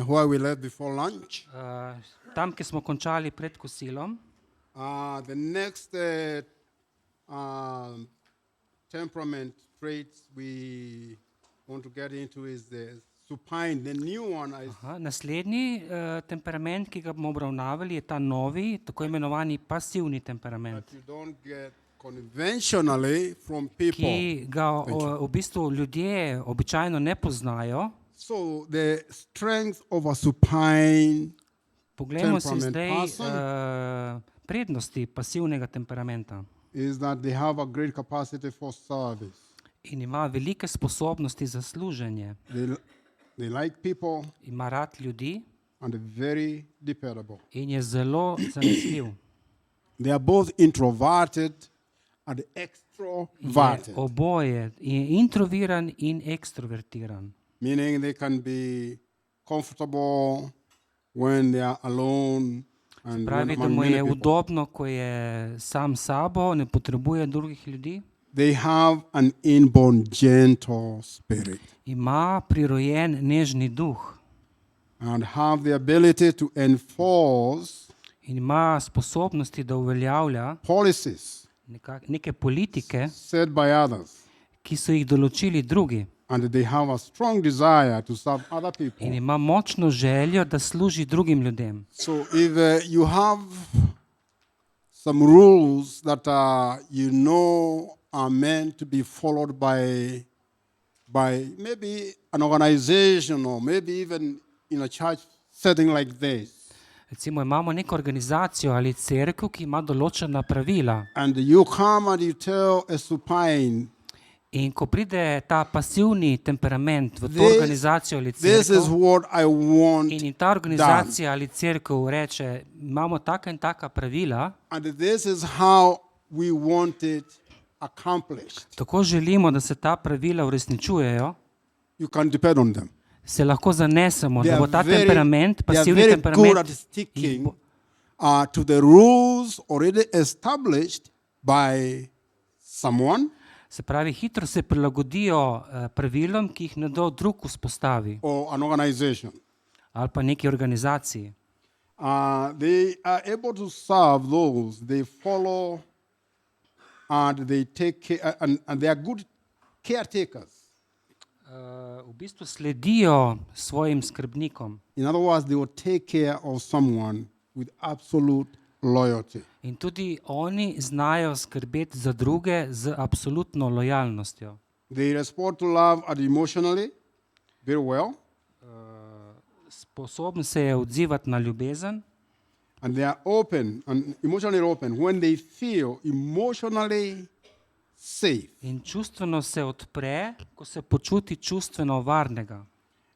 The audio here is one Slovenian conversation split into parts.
where we left before lunch. Tam, kjer smo končali pred kosilom. The next temperament traits we want to get into is the supine. The new one is Naslednji temperament, ki ga bomo obravnavali, je ta novi, tako imenovani pasivni temperament, that you don't get conventionally from people. ki ga v bistvu ljudje običajno ne poznajo. So the strength of a supine Poglejmo si temperament zdaj person prednosti pasivnega temperamenta. is that they have a great capacity for service. In ima velike sposobnosti za služenje. They like people Ima rad ljudi and they're very dependable. in je zelo zanesljiv. They are both introverted and Je extroverted, oboje, je introviran in ekstrovertiran. meaning they can be comfortable when they are alone and Pravi, da among mu many je people. udobno, ko je sam s sabo, ne potrebuje drugih ljudi. They have an inborn gentle spirit Ima prirojen nežni duh and have the ability to enforce in ima sposobnosti, da uveljavlja policies neke politike, set by others, ki so jih določili drugi. and they have a strong desire to serve other In people. ima močno željo, da služi drugim ljudem. So if you have some rules that are meant to be followed by maybe an organization or maybe even in a church setting like this, Recimo imamo neko organizacijo ali cerkev, ki ima določena pravila. and you come and you tell a supine, In ko pride ta pasivni temperament v to This- organizacijo ali this is cerkev, what I want, in ta organizacija ali cerkev reče, imamo taka in taka pravila, and this is how we want it accomplished, tako želimo, da se ta pravila uresničujejo, you can depend on them. se lahko zanesemo, They da bo are ta temperament, they are pasivni very good at temperament, sticking to the rules already established by someone se pravi, hitro se prilagodijo pravilom, ki jih nekdo drug vzpostavi or an organization. ali pa neki organizaciji. They are able to serve those they follow, and they take care, and they are good caretakers. V bistvu sledijo svojim skrbnikom In other words, they will take care of someone with absolute loyalty. in tudi oni znajo skrbeti za druge z absolutno lojalnostjo. They respond to love and emotionally very well, Sposoben se je odzivati na ljubezen and they are open and emotionally open when they feel emotionally safe. in čustveno se odpre, ko se počuti čustveno varnega.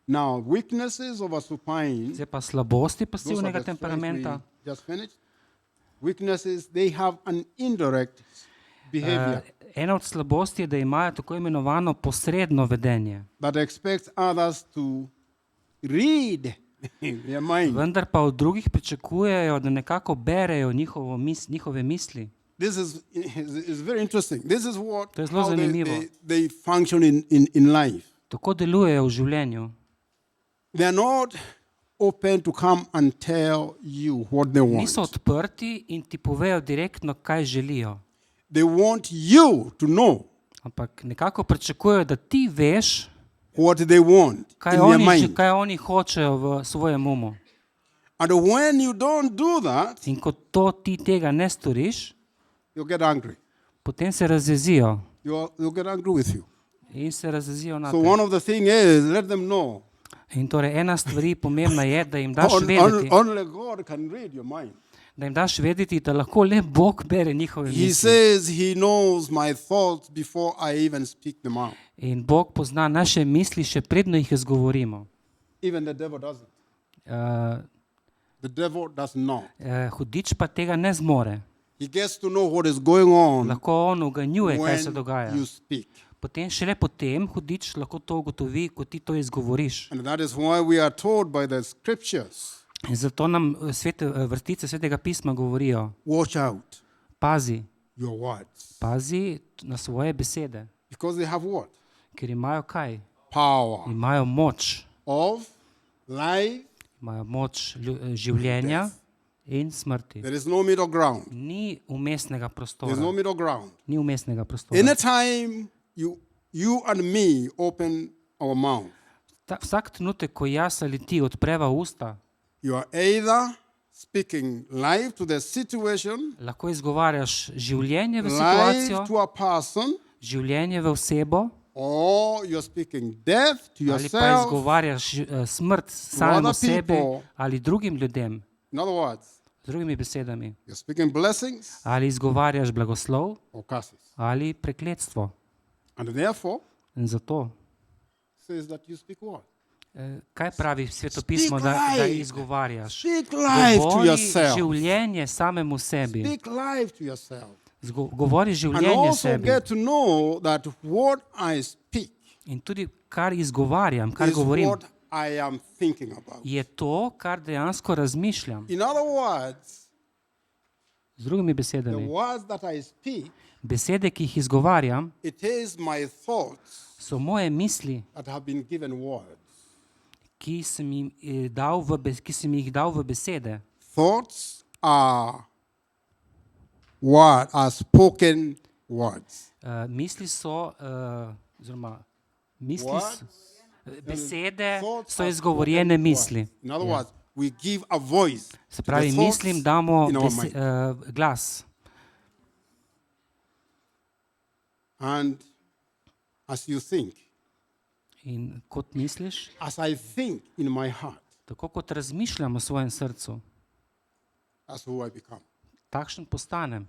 Now, weaknesses of a supine, Zdaj pa slabosti those are pasivnega the traits temperamenta. we just finished. Weaknesses, they have an indirect behavior Ena od slabosti je, da imajo tako imenovano posredno vedenje. that expects others to read their mind. Vendar pa od drugih pričakujejo, da nekako berejo njihove misli. This is very interesting. This is To je zelo how zanimivo. they function in life. Tako delujejo v življenju. They are not open to come and tell you what they want. Niso odprti in ti povejo direktno, kaj želijo. They want you to know Ampak nekako pričakujejo, da ti veš, what they want kaj in their oni, mind. kaj oni hočejo v svojem umu. And when you don't do that, In ko ti tega ne storiš, you get angry. potem se razjezijo You'll get angry with you. in se razjezijo na So te. one of the things is let them know. In torej ena stvar pomembna je, da jim daš vedeti, Only God can read your mind. da jim daš vedeti, da lahko le Bog bere njihove He misli. says he knows my thoughts before I even speak them out. In Bog pozna naše misli, še predno jih izgovorimo. Even the devil doesn't. Uh, The devil does not. Hudič pa tega ne zmore. He gets to know what is going on Lahko on uganjuje, kaj se dogaja. when you speak. Potem, šele potem, hudič lahko to ugotovi, ko ti to izgovoriš. And that is why we are told by the scriptures, In zato nam vrstice Svetega pisma govorijo, watch out pazi, your words. pazi na svoje besede, Because they have what? ker imajo kaj? Power Imajo moč of life. imajo moč življenja in smrti. There is no middle ground. Ni umestnega There is prostora. no middle ground. Ni umestnega prostora. Anytime you and me open our mouth, Vsak trenutek, ko jaz ali ti odpreva usta, you are either speaking life to the situation, lahko izgovarjaš življenje v situacijo, life to a person, življenje v osebo, or you're speaking death to ali pa yourself. izgovarjaš smrt samemu other sebi people. ali drugim ljudem. In other words, Z drugimi besedami, you're speaking blessings ali izgovarjaš blagoslov or curses. ali prekletstvo. And therefore, In zato, says that you speak what? kaj pravi svetopismo, da life. izgovarjaš? Speak life to Govori yourself. življenje samemu sebi. Speak life to yourself. Govori And življenje also sebi. get to know that what I speak In tudi kar izgovarjam, kar is govorim, what I am thinking about. je to, kar dejansko razmišljam. In other words, Z drugimi the besedami, words that I speak, besede, ki jih izgovarjam, it is my thoughts so moje misli, that have been given words. ki sem jih dal v besede. Thoughts are spoken words. Misli so, oziroma misli Words, besede thoughts so are izgovorjene spoken misli. words. In other words, we give a voice Se to pravi, the thoughts mislim damo in our mind. glas. And as you think, In kot misliš, as I think in my heart, tako kot razmišljam v svojem srcu, that's who I become. takšen postanem.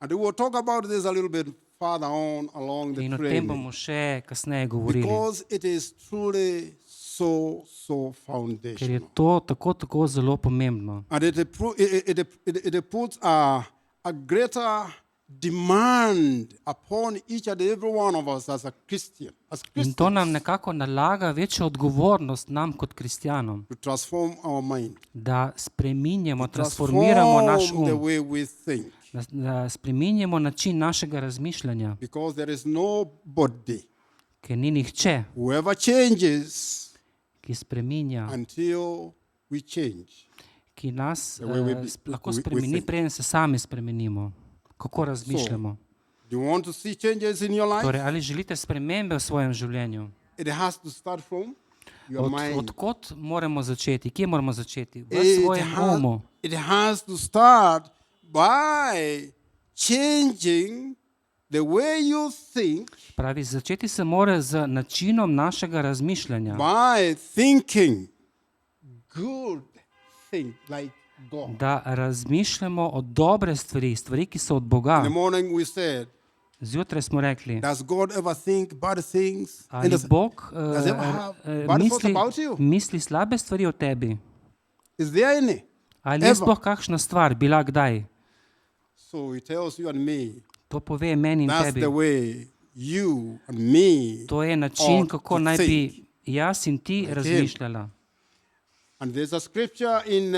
And we will talk about this a little bit further on along the In o tem training, bomo še kasneje govorili. because it is truly so Ker je foundational. to tako zelo pomembno. And it puts a greater demand upon each and every one of us as a Christian, as In to nam Christians, nekako nalaga večjo odgovornost nam kot kristjanom, to transform our mind, da spreminjamo, transformiramo naš transform the um, way we think, da spreminjamo način našega razmišljanja, because there is nobody, ker ni nihče, whoever changes ki spreminja, until we change. ki nas The way lahko we spremeni, think. preden se sami spremenimo. Kako razmišljamo? Do you want to see changes in your life? Torej, ali želite spremembe v svojem življenju? It has to start from your mind. Odkot moramo začeti? Kje moramo začeti? V It svojem umu. has to start by changing the way you think, Pravi, začeti se mora z načinom našega razmišljanja. by thinking good things like God. Da razmišljamo o dobre stvari, ki so od Boga. In the morning we said, Zjutraj smo rekli, does God ever think bad things? ali Bog does he ever have bad thoughts about you? misli slabe stvari o tebi? Is there any? Ali je Ever. sploh kakšna stvar bila kdaj? So he tells you and me, To pove meni in that's tebi. the way you and me To je način, ought kako to naj think. bi jaz in ti Like him. razmišljala. And there's a scripture in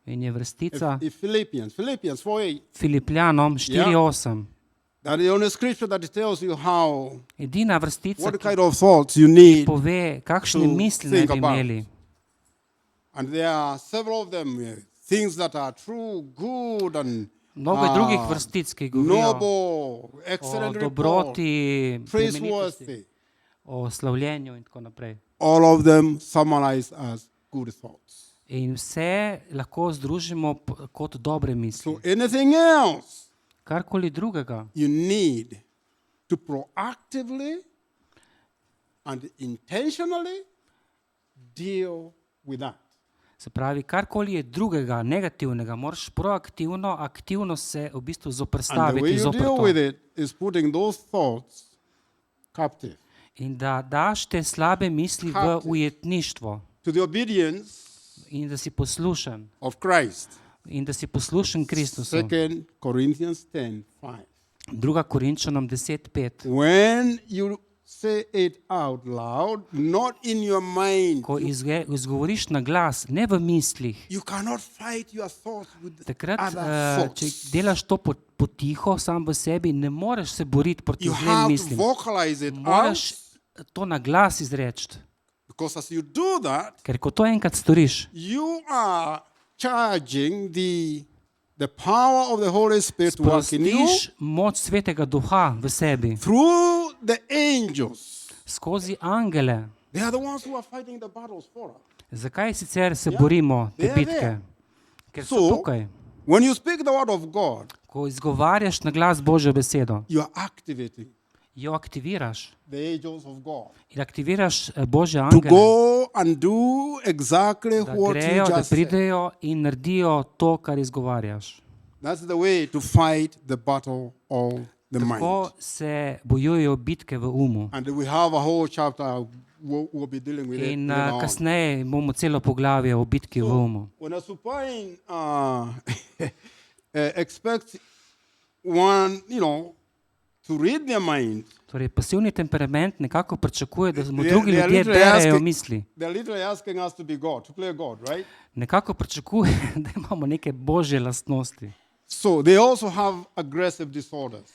In je vrstica Philippians 4:8. Filipljanom 4:8. That is the only scripture that tells you how, Edina vrstica, what ki kind of thoughts you need. pove, kakšne to misli naj think bi about. imeli. And there are several of them, things that are true, good, and Mnogo je drugih vrstic, ki govorijo noble, o excellent report, dobroti, plemenitosti, praiseworthy. o slavljenju in tako naprej. All of them summarized as good thoughts. In vse lahko združimo kot dobre misli. So anything else Karkoli drugega you need to proactively and intentionally deal with that. Se pravi, karkoli je drugega, negativnega, moraš proaktivno, aktivno se v bistvu And the zoprstaviti way you zoper deal to. with it is putting those thoughts captive In da daš te slabe misli v Captive. ujetništvo to the obedience in da si poslušen. of Christ. In da si poslušen Kristusu. 2 Corinthians 10:5. 2. Korinčanom 10:5. When you say it out loud, not in your mind, Ko izgovoriš na glas, ne v mislih, you cannot fight your thoughts with takrat, other če thoughts. delaš to potiho, sam v sebi, ne moreš se boriti proti You zlim have to mislim. vocalize it out Moraš to na glas izreči, Because as you do that, Ker ko to enkrat storiš, you are charging the power of the Holy Spirit to work in you sprostiš moč Svetega Duha v sebi through the angels. skozi angele. They are the ones who are fighting the battles for us. Zakaj sicer se borimo te they are bitke? there. Ker so So, tukaj. when you speak the word of God, Ko izgovarjaš na glas Božjo besedo, you are activating jo aktiviraš the angels of God in aktiviraš Božje to angele, go and do exactly da what you grejo, da just said. pridejo in naredijo to, kar izgovarjaš. That's the way to fight the battle of the mind. Tako se bojujejo bitke v umu. And we have a whole chapter we'll be dealing with it In later on. kasneje bomo celo poglavje o bitki v umu. When a supine expects one, to read their mind, Torej, pasivni temperament nekako pričakuje, da mu They- drugi they are ljudje literally berejo asking- misli. they're literally asking us to be God, to play God, right? Nekako pričakuje, da imamo neke božje lastnosti. So they also have aggressive disorders.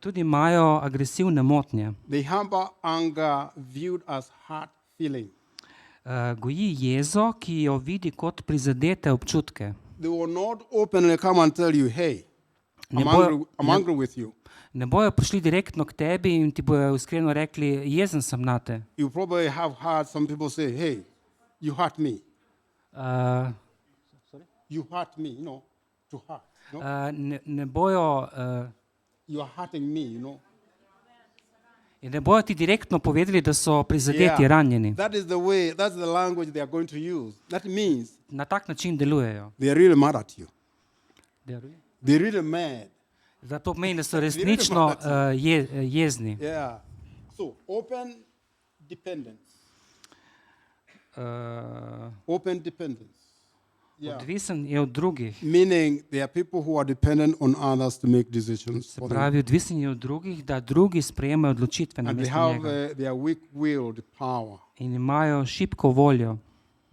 Tudi imajo agresivne motnje. They harbor anger viewed as hard feeling. Goji jezo, ki jo vidi kot prizadete občutke. They will not openly come and tell you, hey, Ne I'm bojo- angry with you. Ne bojo prišli direktno k tebi in ti bojo iskreno rekli, jezen sem na te. You probably have heard some people say, hey, you hurt me. Uh, You hurt me, to hurt. ne bojo, You are hurting me, ne bojo ti direktno povedali, da so prizadeti, ranjeni. That is the way, that's the language they are going to use. That means Na tak način delujejo. they are really mad at you. They're really mad. Zato pomeni, da so resnično jezni. Yeah. So, open dependence. Open dependence. Yeah. Odvisen je od drugih. Meaning there are people who are dependent on others to make decisions Se for them. pravi, odvisen je od drugih, da drugi sprejemajo odločitve And they namesto have njega. their weak-willed power. In imajo šibko voljo.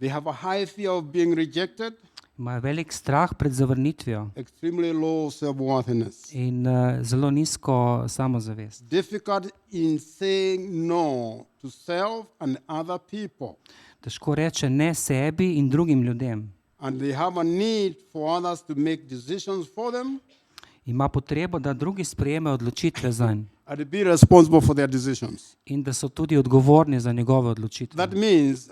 They have a high fear of being rejected, Imajo velik strah pred zavrnitvijo extremely low self-worthiness. in zelo nizko samozavest. Difficult in saying no to self and other people. Težko reče ne sebi in drugim ljudem. And they have a need for others to make decisions for them Ima potrebo, da drugi sprejemajo odločitve zanj and to be responsible for their decisions. in da so tudi odgovorni za njegove odločitve. That means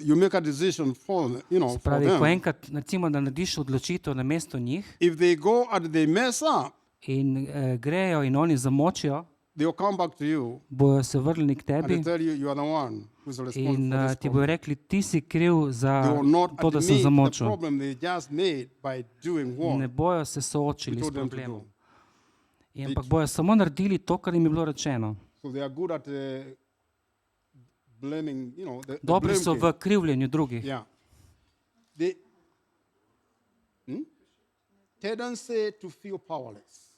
you make a decision for Se pravi, ko them. enkrat recimo, da narediš odločitev namesto njih If they go and they mess up, in grejo in oni zamočijo, they'll come back to you bojo se vrnili k and tebi they tell you are the one who's responsible in for this ti problem. bojo rekli, ti si kriv za They will not to, da sem admit the zamočil. problem they just made by doing Ne what bojo se you soočili s told them to problemom. do. Ampak bojo samo naredili to, kar jim je bilo rečeno. So they are good at blaming, the Dobri blame so game. v krivljenju drugih. Yeah. They tendency to feel powerless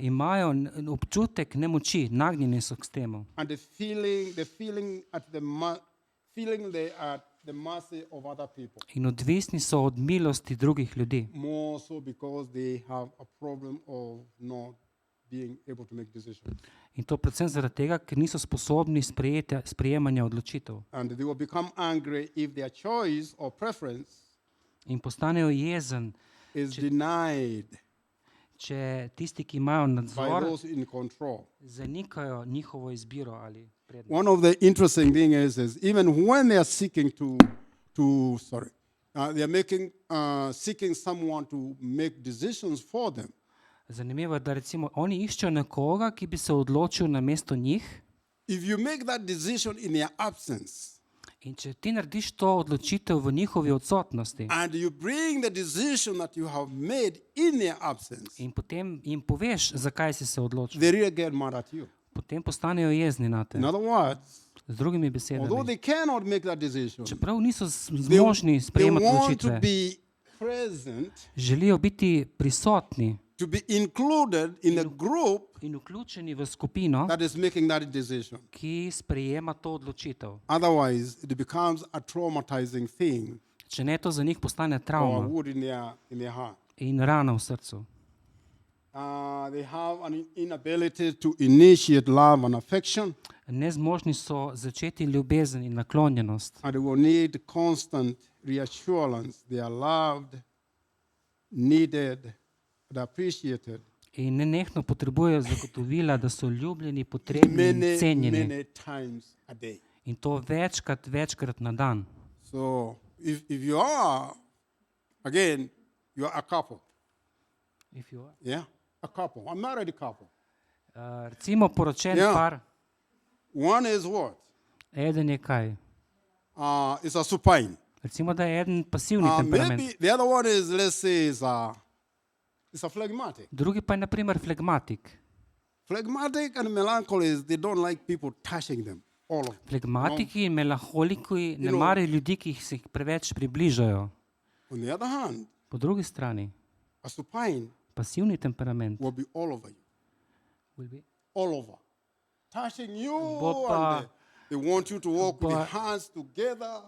Imajo občutek nemoči, nagnjeni so k temu. and the feeling they are at the mercy of other people. In odvisni so od milosti drugih ljudi. More so because they have a problem of not being able to make decisions. In to predvsem zaradi tega, ker niso sposobni sprejemanja odločitev. And they will become angry if their choice or preference In postanejo jezen, is denied če tisti, ki imajo by nadzor, those in control. zanikajo njihovo izbiro ali prednost. One of the interesting things is even when they are seeking they are seeking someone to make decisions for them. Zanimivo je, da recimo oni iščejo nekoga, ki bi se odločil namesto njih. If you make that decision in their absence In če ti narediš to odločitev v njihovi odsotnosti and you bring the decision that you have made in their absence, in potem jim poveš, zakaj si se odločil, they really get mad at you. potem postanejo jezni na te. In other words, Z drugimi although besedami, they cannot make that decision, čeprav niso they zmožni sprejemati want to odločitve, be present, želijo biti prisotni to be included in a group in vključeni v skupino, that is making that decision. ki sprejema to odločitev. Otherwise, it becomes a traumatizing thing Če ne, to za njih postane or a travma wound in their heart. in rana v srcu. They have an inability to initiate love and affection, Nezmožni so začeti ljubezen in naklonjenost. and they will need constant reassurance they are loved, needed, and appreciated In nenehno potrebujejo zagotovila, da so ljubljeni, potrebni in many, cenjeni. many times a day. In to večkrat na dan. So if you are, again, you are a couple, yeah, a couple, a married couple. Recimo poročen Ja. par, One is what? eden je kaj? It's a supine. Recimo, da je eden pasivni temperament, Maybe the other one is, let's say, it's a phlegmatic. drugi pa je na primer flegmatik. Phlegmatic and melancholies, they don't like people touching them. All of them. Flegmatiki in melanholiki ne know- marajo ljudi, ki se jih preveč približajo. On the other hand, Po drugi strani, a supine pasivni temperament will be all over you, all over, touching you, Bo pa- and they want you to walk with pa- your hands together,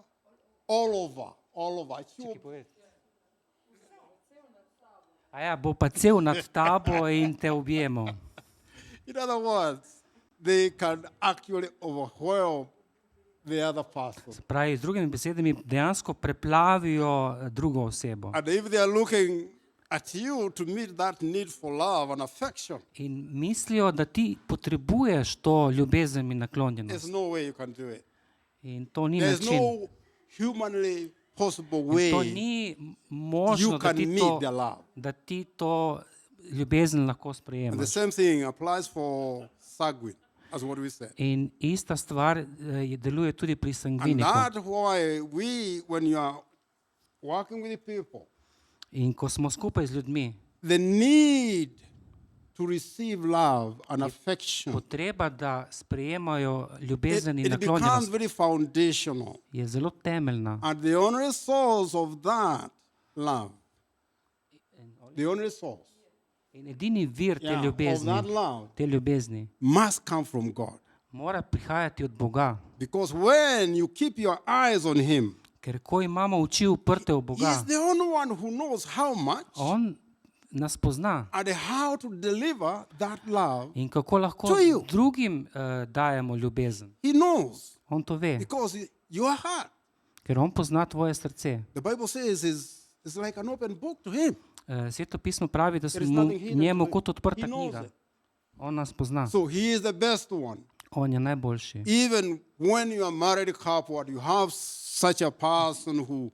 all over. A ja, bo pa cel nad tabo in te objemal. In other words, they can actually overwhelm the other person. Pravi, z drugimi besedami, dejansko preplavijo drugo osebo. And if they are looking at you to meet that need for love and affection, In mislijo, da ti potrebuješ to ljubezen in there's naklonjenost. no way you can do it. In to ni There's način. no humanly possible In to way ni možno, you can meet their love. da ti to ljubezen lahko And the sprejemaš. same thing applies for sanguine, as what we said. In ista stvar deluje tudi pri And sangviniku. that's why when you are working with the people, In ko smo skupaj z ljudmi, the need to receive love and affection, potreba, da sprejemajo ljubezen in it becomes naklonjenost, very foundational. je zelo temeljna. And the only source of that love, the only source In edini vir te of that ljubezni, love te ljubezni, must come from God. mora prihajati od Boga. Because when you keep your eyes on Him, Ker ko imamo oči uprte v Boga, He's the only one who knows how much On nas pozna. and how to deliver that love. In kako lahko To you. drugim dajemo ljubezen. He knows On to ve, because your heart, ker on pozna tvoje srce. the Bible says, is like an open book to Him. Sveto pismo pravi, da There is smo nothing hidden njemu to him. kot odprta He knows knjiga. it. On nas pozna. So He is the best one. On je najboljši. Even when you are married couple and you have such a person who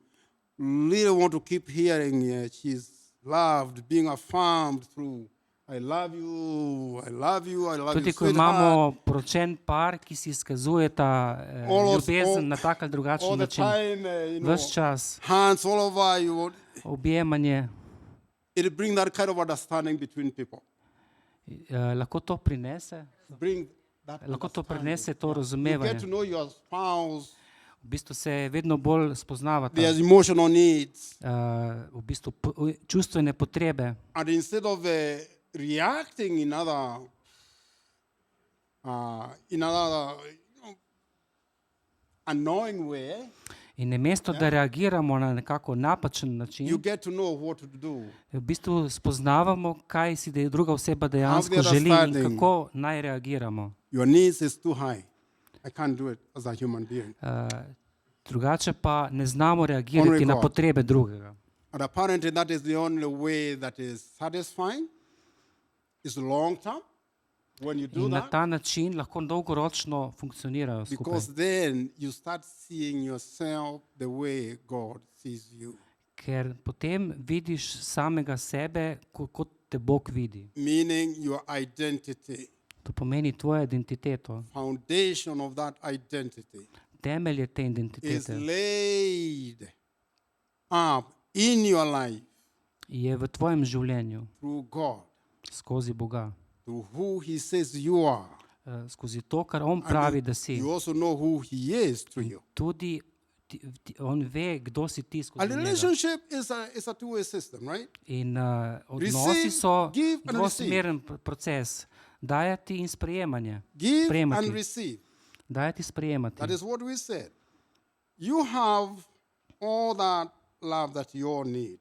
really want to keep hearing she's loved, being affirmed through I love you, I love you, I love Tudi you, ko sweetheart, imamo poročen par, ki si izkazujeta ljubezen na tak ali all drugačen the način. time, Ves čas, hands all over you. objemanje, It brings that kind of understanding between people. lahko to prinese, Bring that lahko to understanding. prinese to You get razumevanje. to know your spouse, V bistvu se vedno bolj spoznavata. their emotional needs, V bistvu čustvene potrebe. and instead of reacting in other annoying way, In namesto, da reagiramo na nekako napačen you način, get to know what to do. v bistvu spoznavamo, kaj si druga oseba dejansko the želi in understanding. kako naj reagiramo. Your needs is too high. I can't do it as a human being. Drugače pa ne znamo reagirati Only na God. potrebe drugega. And apparently that is the only way that is satisfying. It's long term when you do In na that. ta način lahko dolgoročno funkcionirajo skupaj. Because then you start seeing yourself the way God sees you. Ker potem vidiš samega sebe, kot te Bog vidi. Meaning your identity, To pomeni tvojo identiteto. foundation of that identity Temelje te is identitete laid up in your life je v tvojem življenju through God, skozi Boga. through who He says you are. Skozi to, kar On pravi, da si. You also know who He is to you. Tudi On ve, kdo si ti A skozi njega. relationship is a two-way system, right? In odnosi Receive, so give and dvosmeren proces. Dajati in sprejemanje. Give Sprejemati. and receive. Dajati, sprejemati. That is what we said. You have all that love that you all need.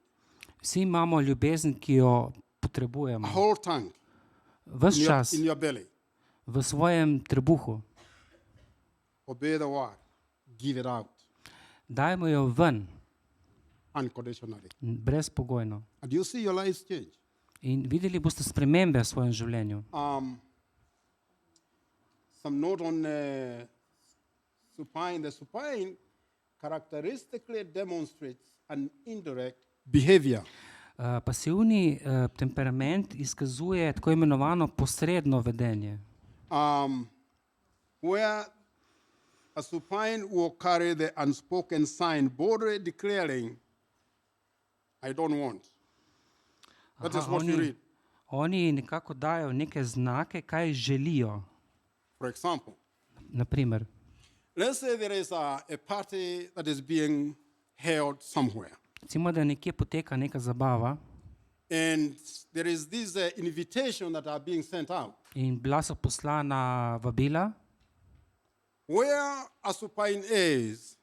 Vsi imamo ljubezen, ki jo potrebujemo. a whole tank Ves čas in your belly. v svojem trebuhu. Obey the word. Give it out Dajmo jo ven, unconditionally. brezpogojno. And you see your lives change. In videli boste spremembe v svojem življenju. Some note on supine. The supine characteristically demonstrates an indirect behavior. Pasivni temperament izkazuje tako imenovano posredno vedenje. Where a supine will carry the unspoken sign, boldly declaring, I don't want. That is what you read. Oni nekako dajo neke znake, kaj želijo. For example, Naprimer, let's say there is a party that is being held somewhere. recimo, da nekje poteka neka zabava And there is this invitation that are being sent out. in bila so poslana vabila, Where a supine is,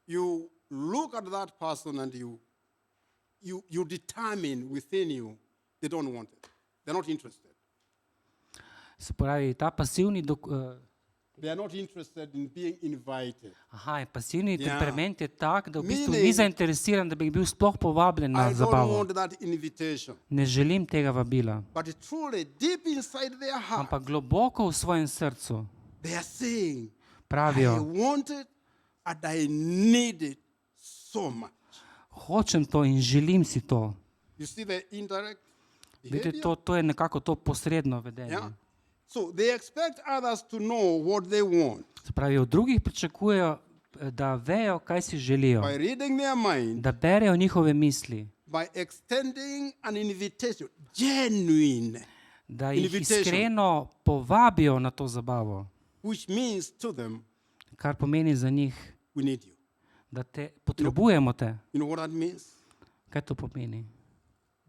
you look at that person and you determine within you they don't want it. They're not interested. se pravi, ta pasivni They are not interested in being invited. pasivni Ja. temperament je tak, da v bistvu Meaning- ni zainteresiran, da bi bil sploh povabljen na I don't zabavo. want that invitation. Ne želim tega vabila. But truly, deep inside their heart, Ampak globoko v svojem srcu they are saying, I pravijo, want it and I need it so much. hočem to in želim si to. You see the indirect Vidite, behavior? to je nekako to posredno vedenje. Yeah. So they expect others to know what they want Se pravi, od drugih pričakujejo, da vejo, kaj si želijo, by reading their mind, da berejo njihove misli, by extending an invitation, genuine, da jih Invitation. iskreno povabijo na to zabavo, which means to them, kar pomeni za njih, we need you. da te potrebujemo te. You know what that means? Kaj to pomeni?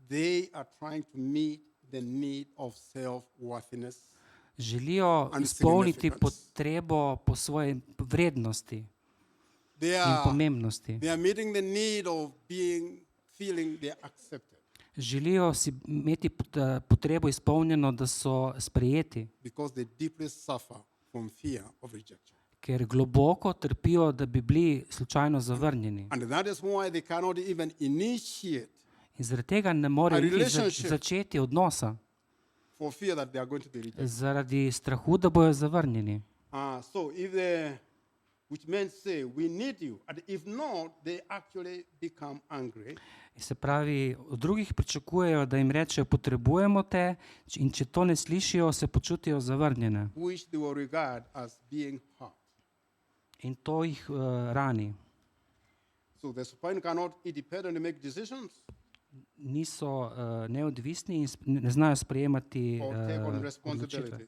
They are trying to meet the need of self-worthiness. Želijo And izpolniti significance. potrebo po svoji vrednosti They in are, pomembnosti. they are meeting the need of feeling they are accepted Želijo si imeti potrebo izpolnjeno, da so sprejeti, because they deeply suffer from fear of rejection. ker globoko trpijo, da bi bili slučajno zavrnjeni. And that is why they cannot even initiate In zaradi tega ne morejo niti relationship. začeti odnosa, for fear that they are going to be rejected. zaradi strahu, da bojo zavrnjeni. So if which men say, we need you, and if not, they actually become angry. In se pravi, od drugih pričakujejo, da jim rečejo, potrebujemo te, in če to ne slišijo, se počutijo zavrnjene. Which they will regard as being hurt. In to jih rani. So the supine cannot independently make decisions Niso neodvisni in ne znajo sprejemati or take on odločitve. responsibilities.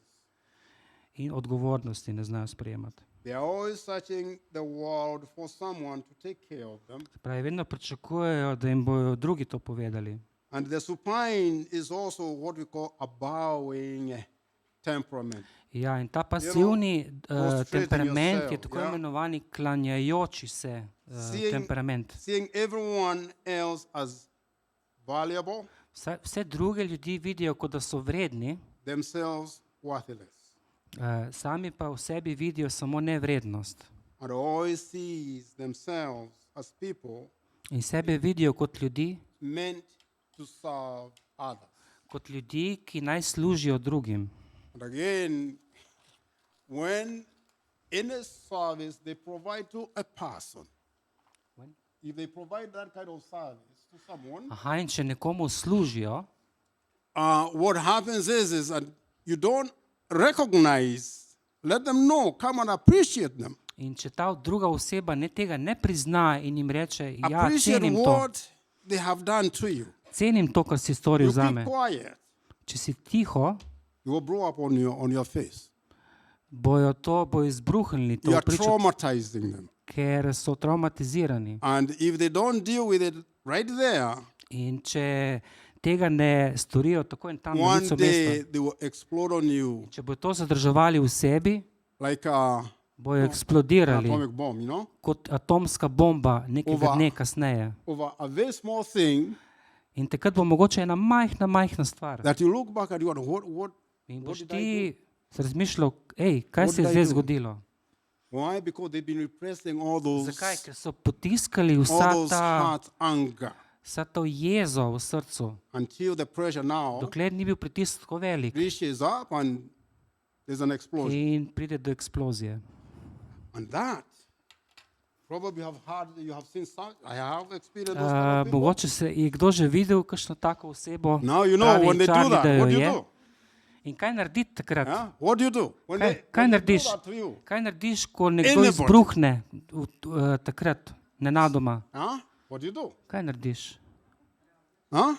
In odgovornosti ne znajo sprejemati. They are always searching the world for someone to take care of them. Se pravi, vedno pričakujejo, da jim bojo drugi to povedali. And the supine is also what we call a bowing temperament. Ja, in ta pasivni prostrating temperament je yourself, tako ja. imenovani klanjajoči se temperament. Seeing everyone else as valuable, Vse druge ljudi vidijo, kot da so vredni, themselves worthless. sami pa v sebi vidijo samo nevrednost. And always sees themselves as people In sebe vidijo kot ljudi, meant to serve others. kot ljudi, ki naj služijo drugim. And again, when in a service they provide to a person, if they provide that kind of service to someone, In če nekomu služijo, what happens is that you don't recognize, let them know, come and appreciate them. in če ta druga oseba tega ne prizna in jim reče, ja, Appreciate cenim to, what they have done to you. cenim to, kar si storil You zame. keep quiet. Če si tiho, You will blow up on your face. bojo izbruhnili to You are pričo, traumatizing them. ker so traumatizirani. And if they don't deal with it right there, In če tega ne storijo tako in tam na one licu day mesta, they will explode on you če bo to zadrževali v sebi, like bojo an eksplodirali atomic bomb, kot atomska bomba nekega Over- dne kasneje. over a very small thing In takrat bo mogoče ena majhna stvar. that you look back at you and what In what boš did I ti se razmišljal, kaj What se je did I zdaj do? zgodilo. Why? Because they've been repressing all those Zakaj? Ker so potiskali all those heart anger vsa to jezo v srcu, until the pressure now dokler ni bil pritisk tako velik reaches up and there's an explosion. in pride do eksplozije. And that probably you have seen some, I have experienced those kind of people. Mogoče je kdo že videl kakšno tako osebo, Now you know pravi when they do Charlie, that, da jo what do you je. do? In kaj narediti takrat? Yeah? What do you do? When Kaj when they do narediš? that to you? Kaj narediš, ko nekdo Anybody. izbruhne takrat, nenadoma? Huh? What do you do? Kaj narediš? Huh?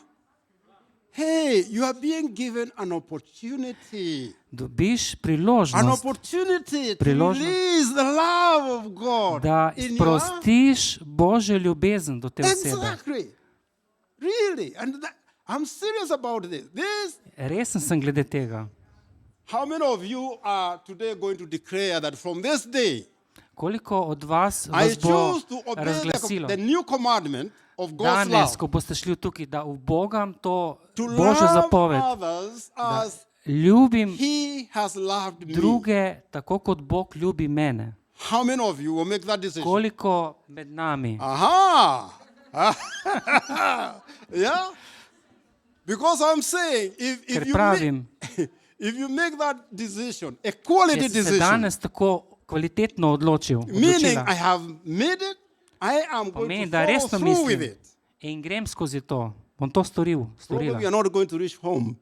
Hey, you are being given an opportunity. Dobiš An priložnost, opportunity to Priložnost. release the love of God da in your sprostiš Božjo ljubezen do te osebe. Exactly. Really. And I'm serious about this. Resen sem glede tega. How many of you are today going to declare that from this day Koliko od vas I vas bo choose to obey razglasilo the new commandment of God's danes, love ko boste šli tukaj, da ubogam to to Božjo love zapoved, others as ljubim He has loved me. druge tako, kot Bog ljubi mene. How many of you will make that decision? Koliko med nami? Aha! Yeah? Because I'm saying, Ker pravim, if you make that decision, a quality če si se decision, danes tako kvalitetno odločil, meaning odločila, I have made it, I am going pomeni, to da follow resno through with mislim it. in grem skozi to, bom to storila. Probably you are not going to reach home.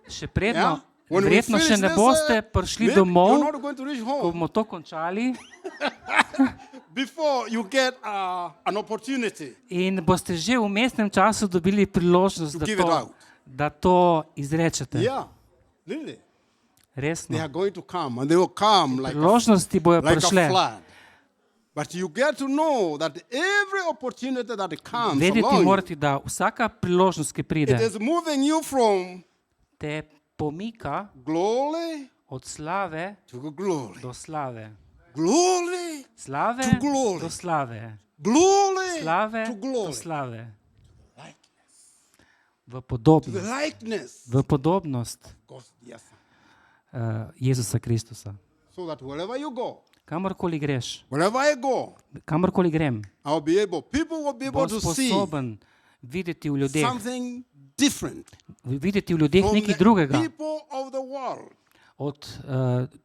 Še predno, Yeah? When we verjetno še finish ne this, boste prišli maybe domov, you're not going to reach ko home bomo to končali before you get an opportunity. in boste že v mestnem času dobili priložnost, To give it out. da to izrečete. Yeah, really. They Resno. are going to come, and they will come like Priložnosti bojo a prišle. flood. But you get to know that every opportunity that comes Vedeti along, morate, da vsaka priložnost, ki it pride, is moving you from te pomika glory od slave to glory. do slave. Glory, Slave To glory. do slave. glory Slave to do glory. slave. Likeness. V To the podobnost. likeness V podobnost of God's dear Son. Jezusa Kristusa. So that wherever you go, Kamorkoli greš, wherever I go, kamorkoli grem, I'll be able, people will be able bo to see sposoben videti v ljudeh, something different videti v ljudeh from nekaj the drugega, people of the world.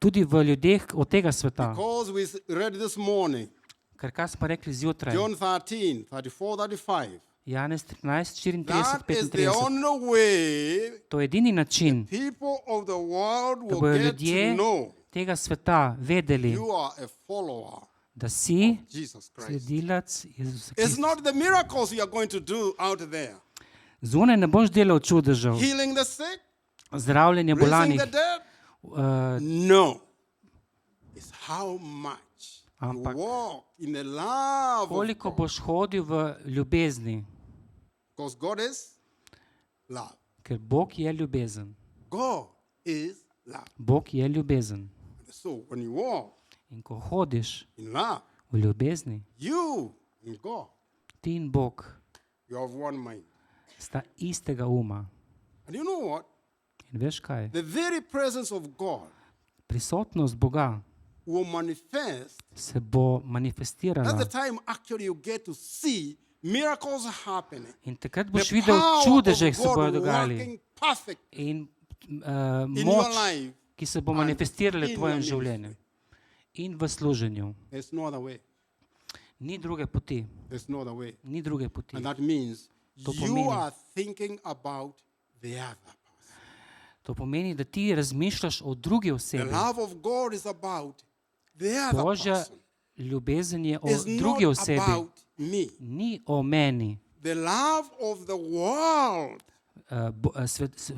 tudi v ljudeh od tega sveta. Because we read this morning, Ker kaj smo rekli zjutraj, John 13, 34, 35. Janez 13, 34, That is the 35. only way To je edini način, people of the world da will bojo get ljudje to know tega sveta vedeli, you are a follower da si of Jesus Christ. sledilec Jezusa It's Kristusa. not the miracles you are going to do out there. Zunaj ne boš delal čudežev, Healing the sick, zdravljenje raising bolanih, the dead. uh, No. It's how much you Ampak walk in the love of koliko God. boš hodil v ljubezni, Because God is love. ker Bog je ljubezen. God is love. Bog je ljubezen. So when you walk In ko hodiš in love, v ljubezni, you and God, ti in Bog you have one mind. sta istega uma. And you know what? In veš kaj? The very presence of God Prisotnost Boga will manifest. se bo That's the manifestirala time actually you get to see miracles happening. in takrat The boš videl power čudeže, of ki se bojo God dogajali working perfect in in your moč, life. ki se bo and manifestirala v in tvojem your življenju in v služenju. There's no other way. Ni druge poti, There's no other way. ni druge poti. And that means To you pomeni. are thinking about the other person. To pomeni, da ti razmišljaš o drugi The osebi. love of God is about the other Božja person. ljubezen je o It's drugi not osebi, about me. ni o meni. The love of the world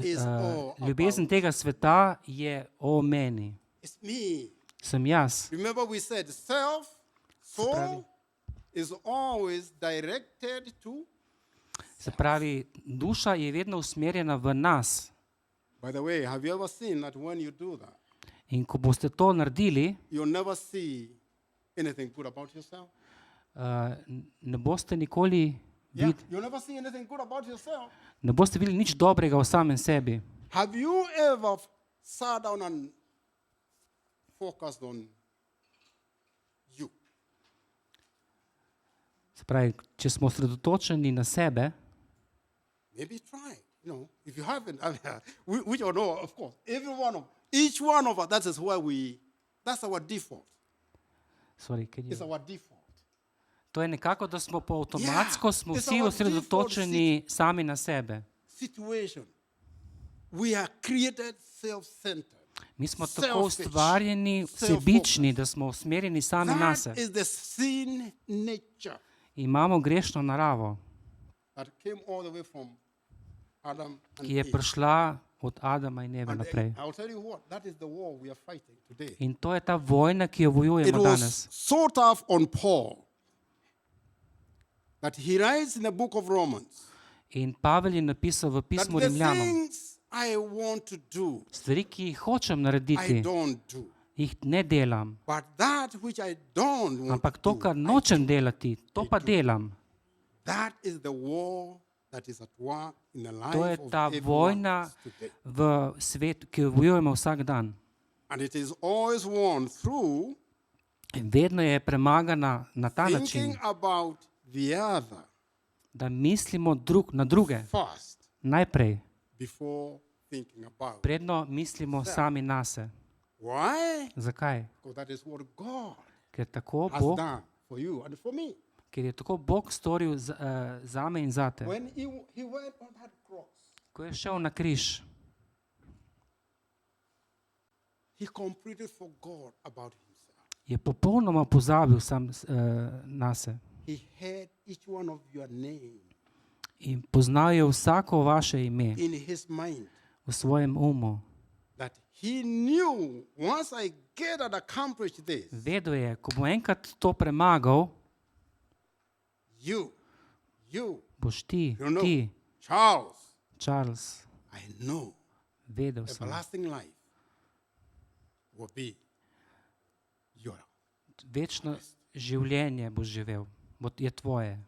is all Ljubezen about- tega sveta je o meni. is me. Sem jaz. Remember we said self, soul pravi. is always directed to. Se pravi, duša je vedno usmerjena v nas. By the way, have you ever seen that when you do that, In ko boste to naredili, you'll never see anything good about yourself? ne boste nikoli Yeah, you'll never see anything good about yourself. Ne boste videli nič dobrega v samem sebi. Have you ever sat down and focused on you? Se pravi, če smo osredotočeni na sebe, Maybe try. If you haven't, we don't know, of course. Each one of us, that's our default. It's our default. To je nekako, da smo po avtomatsko, smo it's vsi our osredotočeni sami na sebe. Situation. We are created self-centered. Mi smo tako Selfish. ustvarjeni, sebični, da smo usmerjeni sami nase. That is the sin nature Imamo grešno naravo, that came all the way from Adam and ki je Eve. prišla od Adama in Eve And naprej. I'll tell you what, that is the war we are fighting today. In to je ta vojna, ki jo It vojujemo was danes. so tough on Paul that he writes in the book of Romans In Pavel je napisal v that pismu the Rimljanom, things I want to do, stvari, ki jih hočem I narediti, don't do. jih ne delam. But that which I don't want Ampak to to, do, kar nočem delati, to pa delam. that is the war that is at work in the To je life of ta everyone vojna today. v svetu, ki jo vojujemo vsak dan. And it is always won through In vedno je premagana na ta način, thinking about the other da mislimo na druge first najprej, before thinking about. predno mislimo sami nase. Why? Zakaj? Because that is what God Ker tako has Bog, done for you and for me. ker je tako Bog storil zame in zate. When he went on that cross, Ko je šel na križ, he completely forgot about himself. je popolnoma pozabil sam nase. He had each one of your name In poznal je vsako vaše ime in his mind. v svojem umu. That he knew once I get and accomplish this, Vedel je, ko bo enkrat to premagal, you, boš ti, you know, ti, Charles, Charles, I know vedel sem. everlasting life will be your. Večno življenje boš živel, je tvoje.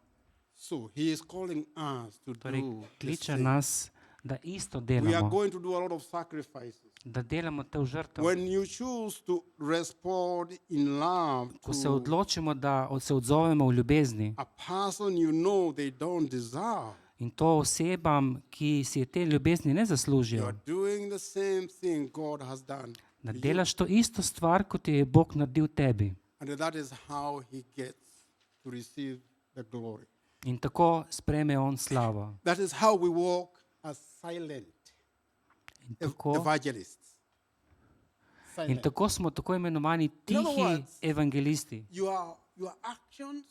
So he is calling us to Torej, do the kliče same. nas, da isto We are delamo, going to do a lot of sacrifices. da delamo te v žrtev. When you choose to respond in love Ko se to odločimo, da se odzovemo v ljubezni, a person you know they don't deserve, in to osebam, ki si te ljubezni ne you zaslužijo, are doing the same thing God has done. da to you. delaš to isto stvar, kot je Bog naredil tebi. And that is how he gets to receive the glory. In tako sprejme on slavo. That is how we walk as silent In tako, evangelists. in Silent. tako smo tako imenovani In other tihi words, evangelisti. Your actions,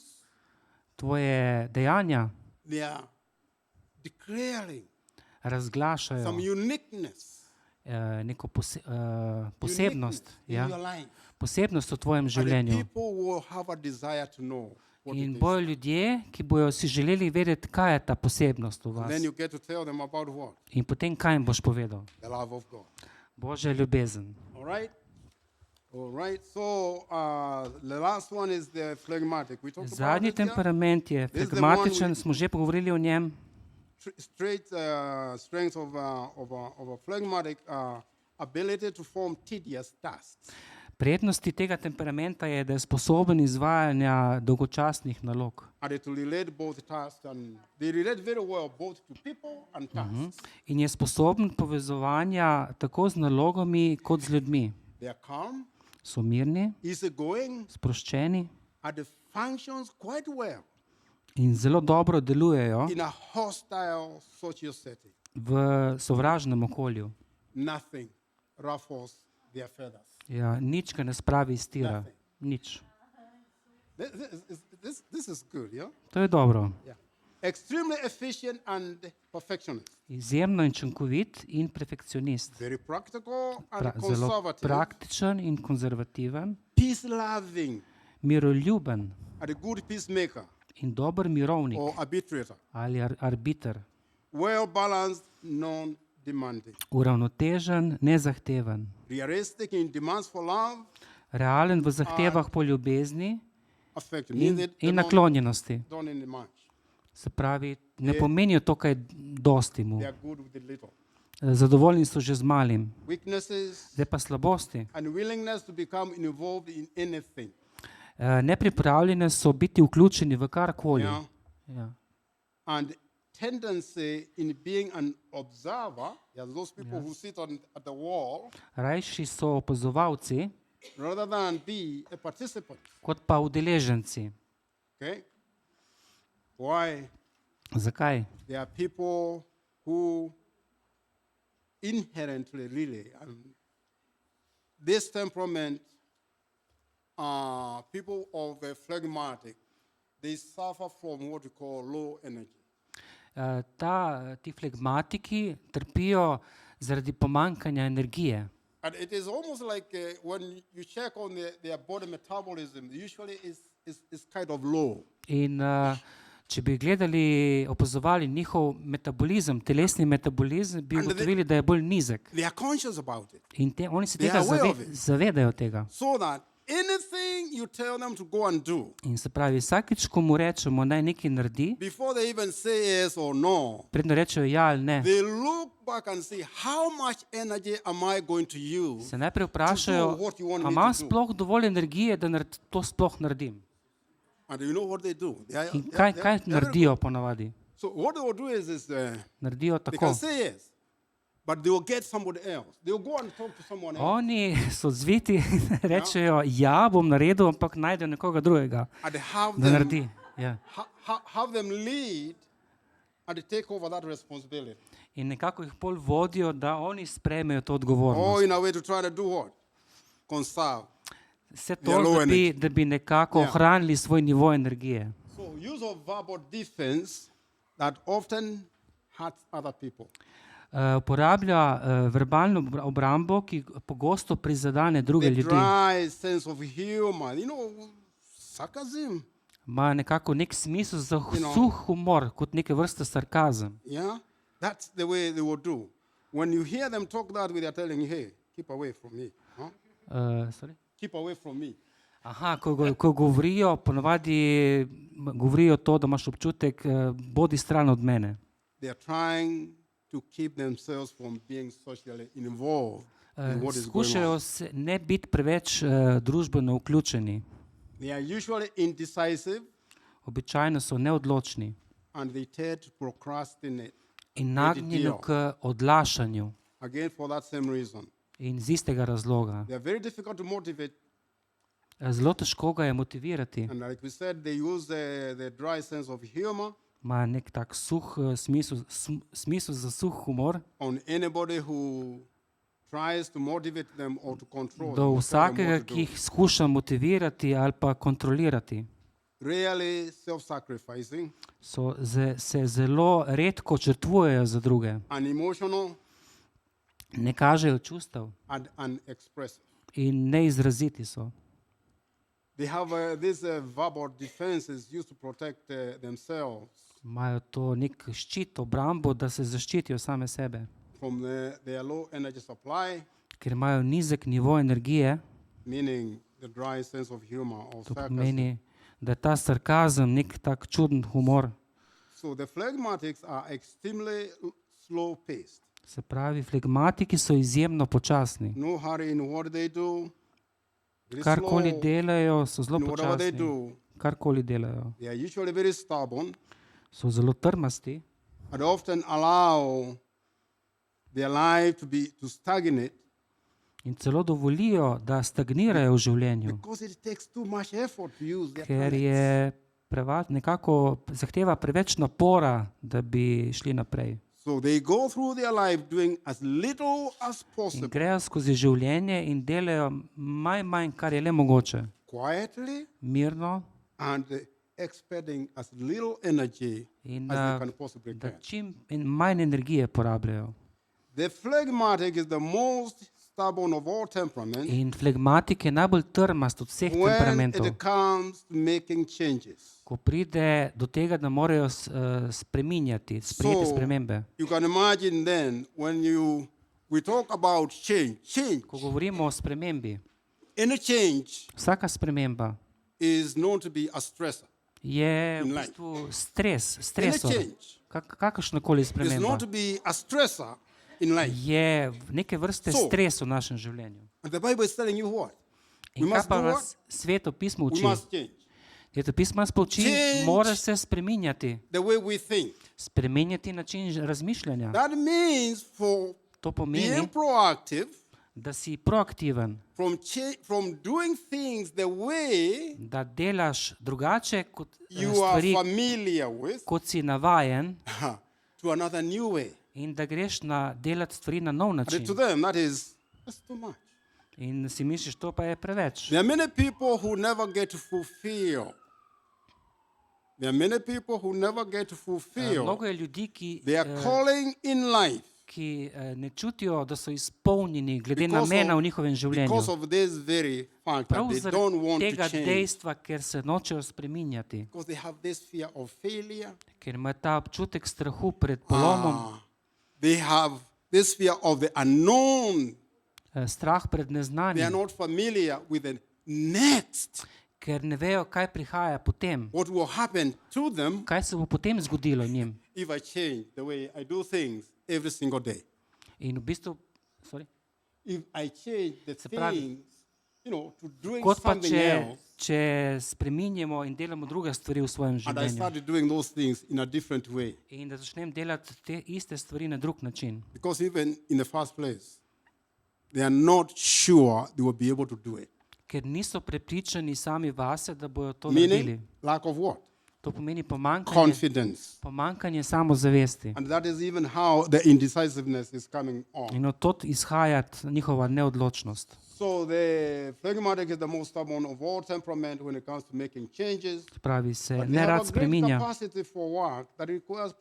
Tvoje dejanja they are declaring razglašajo some uniqueness, neko posebnost, uniqueness in ja, your life. posebnost v tvojem And the življenju. people will have a desire to know what In it is. bojo ljudje, ki bojo si želeli vedeti, kaj je ta posebnost v vas. Then you get to tell them about what? In potem kaj jim boš povedal? The love of God. Božja ljubezen. All right? All right. So the last one is the phlegmatic. We talked about Zadnji it, yeah? temperament je This is the flegmatičen, one smo že pogovorili o njem. Straight strength of a phlegmatic ability to form tedious tasks. Prednosti tega temperamenta je, da je sposoben izvajanja dolgočasnih nalog. And to relate both tasks, and they relate very well both to people and tasks. In je sposoben povezovanja tako z nalogami, kot z ljudmi. They are calm, So mirni, easygoing, sproščeni and it functions quite well in zelo dobro delujejo in a hostile social setting. v sovražnem okolju. Nothing ruffles their feathers. Ja, nič ga ne spravi iz tira. Nothing. Nič. This is good, yeah? To je dobro. Yeah. Extremely efficient and perfectionist. Izjemno učinkovit in perfekcionist. Very practical and Zelo conservative. praktičen in konzervativen, Peace-loving miroljuben and a good peacemaker in dober mirovnik or arbitrator. ali arbiter. Well-balanced, non-demanding. Uravnotežen, nezahteven. Realistic in demands for love, Realen v zahtevah po ljubezni affection. in naklonjenosti. Don't need much. Se pravi, ne pomenijo to, kaj dosti mu. They are good with the little. Zadovoljni so že z malim. Weaknesses Zdaj pa slabosti. and willingness to become involved in anything. Nepripravljene so biti vključeni v karkoli. Yeah. Ja. And tendency in being an observer, those people who sit at the wall, Rajši so opazovalci, rather than be a participant. kot pa udeleženci. Okay? Why? Zakaj? There are people who inherently, really, this temperament, people of a phlegmatic, they suffer from what we call low energy. Ti flegmatiki trpijo zaradi pomankanja energije. And it is almost like when you check on their body metabolism, usually it's kind of low. In če bi gledali, opazovali njihov metabolizem, telesni metabolizem, bi ugotovili, da je bolj nizek. They are conscious about it. In oni se They tega are aware of it. zavedajo tega. So that anything you tell them to go and do, In se pravi, vsakič, ko mu rečemo, naj nekaj naredi, before they even say yes or no, predno rečejo ja ali ne, they look back and say, how much energy am I going to use? se najprej vprašajo, what you want a me imam to do. sploh dovolj energije, da to sploh naredim. And you know what they do? In kaj naredijo ponavadi? So what they will do is Naredijo they tako. can say yes, but they will get somebody else. They will go and talk to someone else. Oni so zviti in rečejo, ja, bom naredil, ampak najdejo nekoga drugega, And have da them, naredi. Ja. have them lead and take over that responsibility. In nekako jih pol vodijo, da oni sprejmejo to odgovornost. Or in a way to try to do what? Conserve. Vse their to, low da bi nekako Ja. ohranili svoj nivo energije. So use of verbal defense that often hurts other people. Uporablja verbalno obrambo, ki pogosto prizadene druge The ljudi. dry sense of humor, sarcasm. Ima nekako nek smisel za know. suh humor, kot neke vrste sarkazem. Yeah, that's the way they will do. When you hear them talk that way, they're telling you, hey, keep away from me. Huh? Sorry? Keep away from me. Aha, ko govorijo, ponovadi govorijo to, da imaš občutek, bodi stran od mene. They are trying to keep themselves from being socially involved in what is going Skušajo on. se ne biti preveč družbeno vključeni. They are usually indecisive Običajno so neodločni and they tend to procrastinate. in nagnjeni k odlašanju. Again, for that same reason. In z istega razloga. They are very difficult to motivate. Zelo težko ga je motivirati. And like we said, they use the dry sense of humor Ima nek tak suh smisel za suh humor. on anybody who tries to motivate them or to control Do them, or tell them vsakega, what to ki do. jih skuša motivirati ali pa kontrolirati. Really self-sacrificing Se zelo redko žrtvujejo za druge. and emotional Ne kažejo čustev and unexpressive. in neizraziti so. They have these verbal defenses used to protect themselves Imajo to nek ščit, obrambo, da se zaščitijo same sebe. from their low energy supply, Ker imajo nizek nivo energije, meaning the dry sense of humor or to sarcasm. pomeni, da je ta sarkazem nek tak čuden humor. So the phlegmatics are extremely slow-paced. Se pravi, flegmatiki so izjemno počasni. No hurry in what they do. Very Karkoli slow delajo, so zelo in whatever they počasni. do. Karkoli delajo, They are usually very stubborn so zelo trmasti and often allow their life to stagnate in celo dovolijo, da stagnirajo v življenju, because it takes too much effort to use their ker talents. je nekako zahteva preveč napora, da bi šli naprej. So they go through their life doing as little as In possible, grejo skozi življenje in delajo manj, kar je le mogoče. quietly Mirno and expending as little energy in as they can possibly da can. manj energije porabljajo. The phlegmatic is the most stubborn of all temperaments In flegmatik je najbolj trmast od vseh when temperamentov. it comes to making changes. Ko pride do tega, da morajo sprejeti spremembe. You can imagine then when we talk about change, Ko govorimo o spremembi, any change vsaka sprememba is known to be a stressor. je v In life. bistvu stres, Any stresor. change Kakršnakoli is sprememba not to be a stressor in life. je neke vrste So, stres v našem življenju. And the Bible is telling you what? In we kaj must pa do nas Sveto pismo We uči? must change Sveto pismo nas pouči, Change. mora se spreminjati, the way we think. spreminjati način razmišljanja. That means for To being pomeni, proactive, da si proaktiven, from doing things the way da delaš drugače kot you are stvari, familiar with, kot si navajen, to another new way. in da greš delati stvari na nov And način. to them, that's too much. In si misliš, to pa je preveč. There are many people who never get to fulfill. There are many people who never get to fulfill Mnogo je ljudi, their calling in life ki ne čutijo, da so izpolnjeni glede Because namena of- v njihovem življenju. because of this very fact Prav that they don't zaradi want tega to change. dejstva, ker se nočejo spreminjati, Because they have this fear of failure. ker imajo ta občutek strahu pred polomom, They have this fear of the unknown. strah pred They are neznanjem, not familiar with the next. ker ne vejo, kaj prihaja potem, What will happen to them kaj se bo potem zgodilo njim. if I change the way I do things every single day. In v bistvu, sorry, If I change the pravi- things, to doing kot pa something če, else, če spreminjamo in delamo druge stvari v svojem and I življenju started doing those things in a different way. in da začnem delati te iste stvari na drug način. Because even in the first place, they are not sure they will be able to do it. Ker niso prepričani sami vase, da bodo to naredili. Meaning, lack of what? To pomeni pomanjkanje, Confidence. pomanjkanje samozavesti. And that is even how the indecisiveness is coming on. In od tod izhaja njihova neodločnost. So the phlegmatic is the most stubborn of all temperament when it comes to making changes. Pravi se, But they ne have rad a great spreminja, capacity for work that requires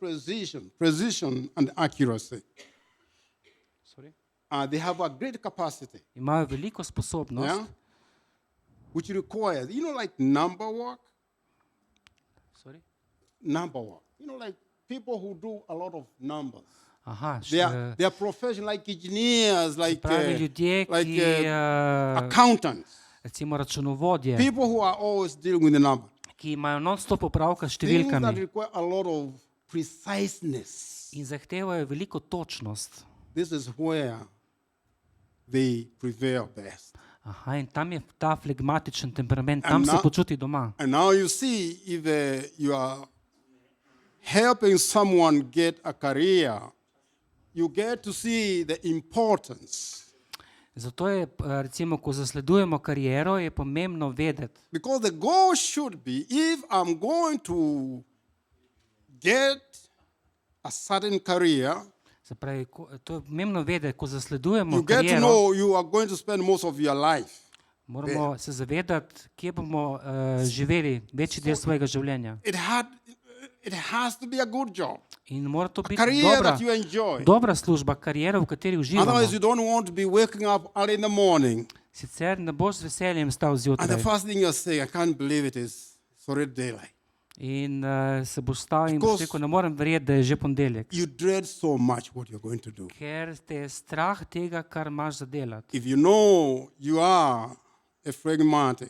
precision and accuracy. They have a great capacity, imajo veliko sposobnost, yeah, which requires, like number work. Sorry? Number work. Like people who do a lot of numbers. Aha, They are professional, like engineers, like pravi ljudje, ki, accountants. recimo računovodje, People who are always dealing with the number. ki imajo non-stop opravka s Things that številkami require a lot of preciseness. in zahtevajo veliko točnost. This is where they prevail best. Aha, in tam je ta flegmatičen temperament, And tam se now- počuti doma. And now you see, if you are helping someone get a career, you get to see the importance. Zato je, recimo, ko zasledujemo kariero, je pomembno vedeti, Because the goal should be, if I'm going to get a certain career, se pravi, to je pomembno vedeti, ko zasledujemo you get to kariero, know you are going to spend most of your life. moramo se zavedati, kje bomo živeli večji del svojega življenja. It has to be a good job, In mora to a biti career that you enjoy. dobra služba, karijera, v kateri uživamo. Otherwise, you don't want to be waking up early in the morning, Sicer ne boš z veseljem stal and the zjutraj first thing you're saying, I can't believe it's already daylight. in se boš stal in Because- boš rekel, ne morem verjeti, da je že ponedeljek. You dread so much what you're going to do. Ker te je strah tega, kar imaš za delati. If you know you are a phlegmatic,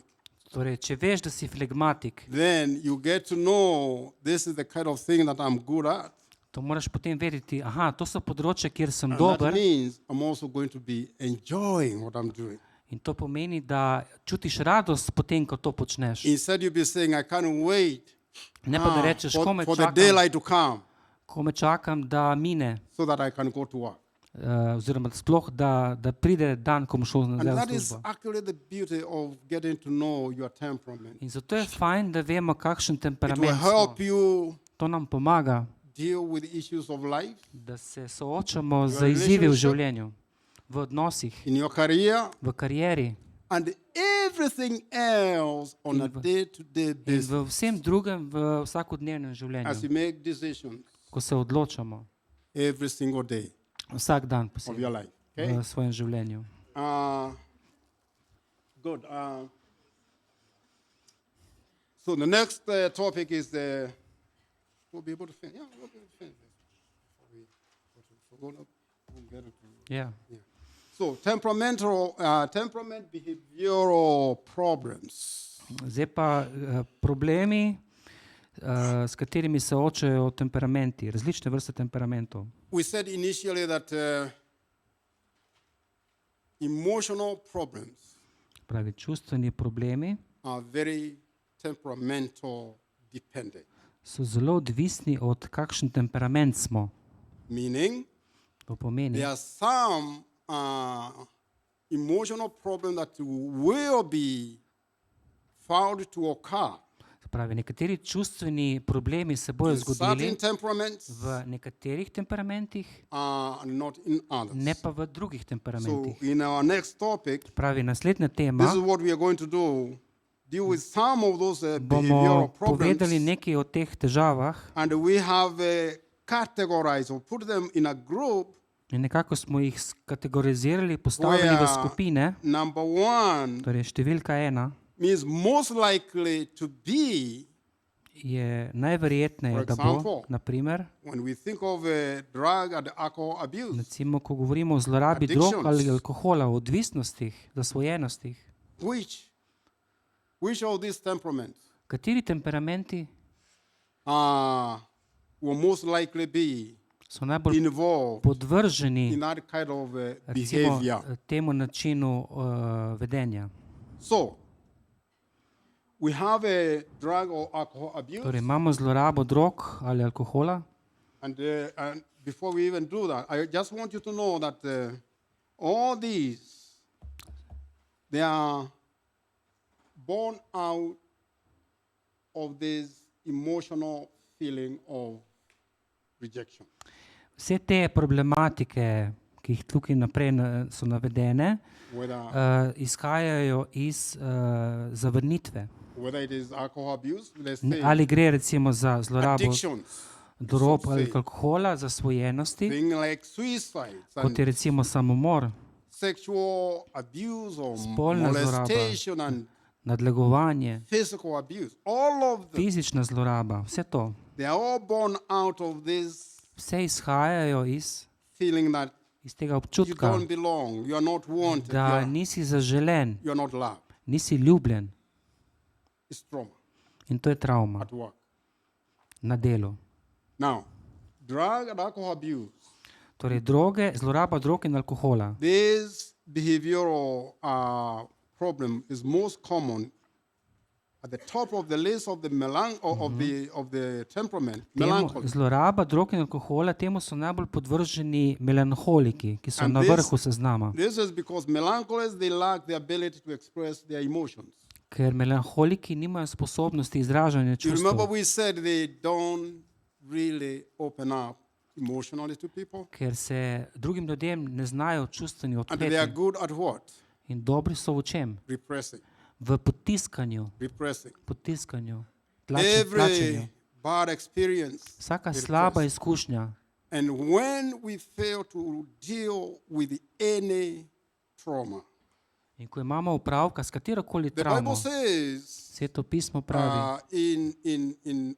Torej, če veš, da si flegmatik, then you get to know this is the kind of thing that I'm good at. to moraš potem vedeti, aha, to so področja, kjer sem And dober that means I'm also going to be enjoying what I'm doing. in to pomeni, da čutiš radost potem, ko to počneš. Instead, you'll be saying, I can't wait Ne pa da rečeš, for the daylight to come kome čakam, da mine, so that I can go to work. oziroma sploh, da pride dan, ko bom šel And na that is službo. actually the beauty of getting to know your temperament. In zato je fajn, da vemo, kakšen It will temperament help smo. you To nam pomaga, deal with issues of life, da se soočamo z izzivi v življenju, v odnosih, in your career, v karieri and everything else on a day-to-day in basis v vsem drugem, v vsakodnevnem as življenju, you make decisions ko se odločamo every single day vsak dan of posebej your life. Okay? v svojem življenju. Good. So the next topic is we'll be able to finish. Yeah, we'll be able to finish. We'll get it. Ja. So temperament behavioral problems. Zdaj pa problemi s katerimi se soočajo temperamenti, različne vrste temperamentov. We said initially that emotional problems Pravi, čustveni problemi are very temperamental dependent, so zelo odvisni od kakšen temperament smo. meaning To pomeni, there are some emotional problems that will be found to occur pravi, nekateri čustveni problemi se bojo in zgodili certain temperaments, v nekaterih temperamentih, not in others. ne pa v drugih So temperamentih. in our next topic, Pravi, naslednja this tema, is what we are going to do, deal with some of those bomo behavioral povedali problems, nekaj o teh težavah and we have categorized or put them in a group. in nekako smo jih kategorizirali, postavili v Where skupine. number one Torej, številka 1 means most likely to be, je najverjetneje, For da bo, example, naprimer, when we think of drug and alcohol abuse, recimo, ko govorimo o zlorabi drog Addictions. ali alkohola, o odvisnostih, zasvojenostih, which of these temperaments kateri temperamenti will most likely be so najbolj involved podvrženi in that kind of recimo, behavior. temu načinu vedenja. So, we have a drug or alcohol abuse, Torej, imamo zlorabo drog ali alkohola. and before we even do that, I just want you to know that all these, they are born out of this emotional feeling of rejection. Vse te problematike, ki jih tukaj naprej so navedene, Whether izhajajo iz zavrnitve. it is alcohol abuse, let's say Ali gre recimo za zlorabo addictions, drog so to ali say, alkohola, zasvojenosti, things like suicides kot and je recimo samomor, sexual abuse or Spolna zloraba. molestation and nadlegovanje, physical abuse. All of them, fizična zloraba, vse to. they are all born out of this Vse izhajajo iz feeling that tega you občutka, don't belong, you are not wanted, da nisi zaželen, you are not loved. nisi ljubljen. It's trauma In to je travma at work. na delu. Now, drug and alcohol abuse, Torej, droge, zloraba drog in alkohola. this behavioral problem is most common at the top of the list of the of the temperament, melancholy. Zloraba drog in alkohola, temu so najbolj podvrženi melanholiki, ki so And na this- vrhu seznama. This is because melancholics, they lack the ability to express their emotions. Ker melanholiki nimajo sposobnosti izražanja You remember čustev, we said they don't really open up emotionally to people? ker se drugim ljudem ne znajo čustveni And they are odpreti. good at what? In dobri so v čem? Repressing. V potiskanju, tlačenju. Every bad experience. Vsaka they slaba repress. izkušnja. And when we fail to deal with any trauma, In ko imamo opravka s katerokoli the travmo, Bible says Sveto pismo pravi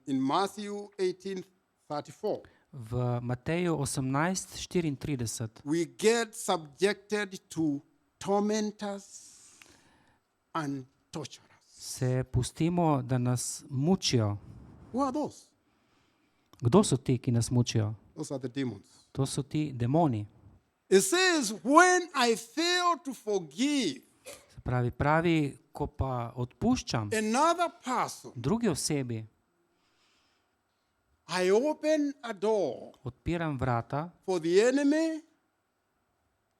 in Matthew 18:34, v Mateju 18:34, we get subjected to tormentors and torturers. se pustimo, da nas mučijo. Who are those? Kdo so ti, ki nas mučijo? Those are the demons. To so ti demoni. It says, when I fail to forgive Se pravi, ko pa odpuščam another person, drugi osebi, I open a door odpiram vrata, for the enemy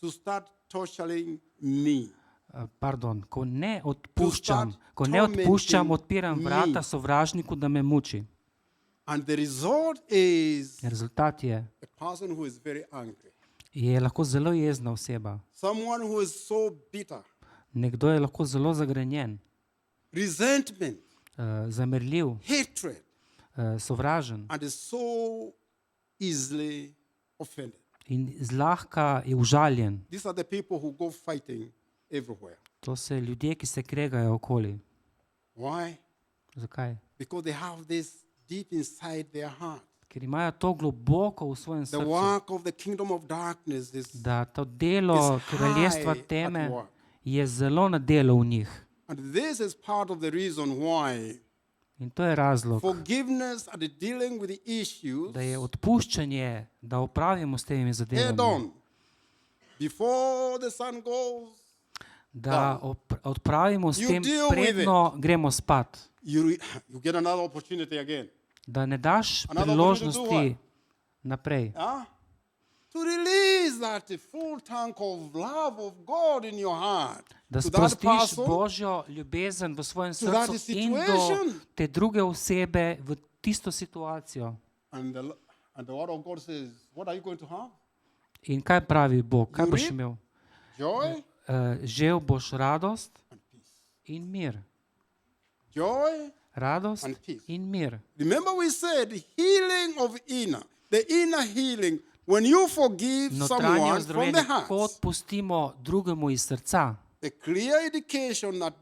to start torturing me. ko ne To odpuščam, start odpiram tormenting vrata me. sovražniku, da me muči. And the result is Rezultat je a person who is very angry. je lahko zelo jezna oseba. Someone who is so bitter. Nekdo je lahko zelo zagrenjen, Resentment, zamerljiv, hatred, sovražen and is so easily offended. in zlahka je užaljen. These are the people who go fighting everywhere. To so ljudje, ki se kregajo okoli. Why? Zakaj? Because they have this deep inside their heart. Ker imajo to globoko v svojem The srcu, work of the kingdom of darkness is, da to delo is kraljestva high at teme work. je zelo na delu v njih. And this is part of the reason why In to je razlog, Forgiveness and the dealing with the issues da je odpuščanje, da opravimo s temi head zadevami, on. Before the sun goes, da odpravimo s You tem, deal with predno gremo spat. you get another opportunity again. Da ne daš Another priložnosti naprej. Huh? To release that full tank of love of God in your heart. Da To that sprostiš person, Božjo ljubezen v svojem to that srcu in do situation. te druge osebe v tisto situacijo. And the word of God says, what are you going to have? In kaj pravi Bog? Kaj You boš reap? imel? Joy Žel boš radost and peace. in mir. Joy. Radost And peace. in mir. Remember we said healing of the inner healing, when you forgive Notranje someone from ozdravljenje, the ko heart. odpustimo drugemu iz srca. A clear indication that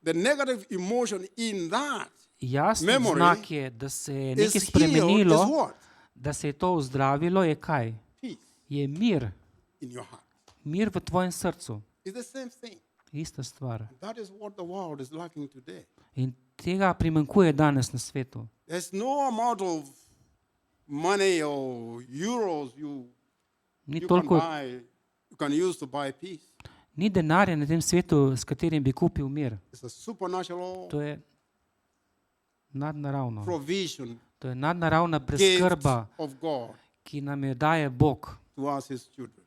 the negative emotion in that Jasni Memory znak je, da se je nekaj is healed is spremenilo, what? da se je to ozdravilo, je kaj? Peace Je mir. in your heart. Mir v tvojem srcu. It's the same thing. Ista stvar. That is what the world is lacking today. In tega primanjkuje danes na svetu. There's no amount of money or euros Ni you toliko, can use to buy peace. ni denarja na tem svetu, s katerim bi kupil mir. It's a supernatural To je nadnaravno. provision, To je nadnaravna gift preskrba, of God ki nam jo daje Bog, to us, His children.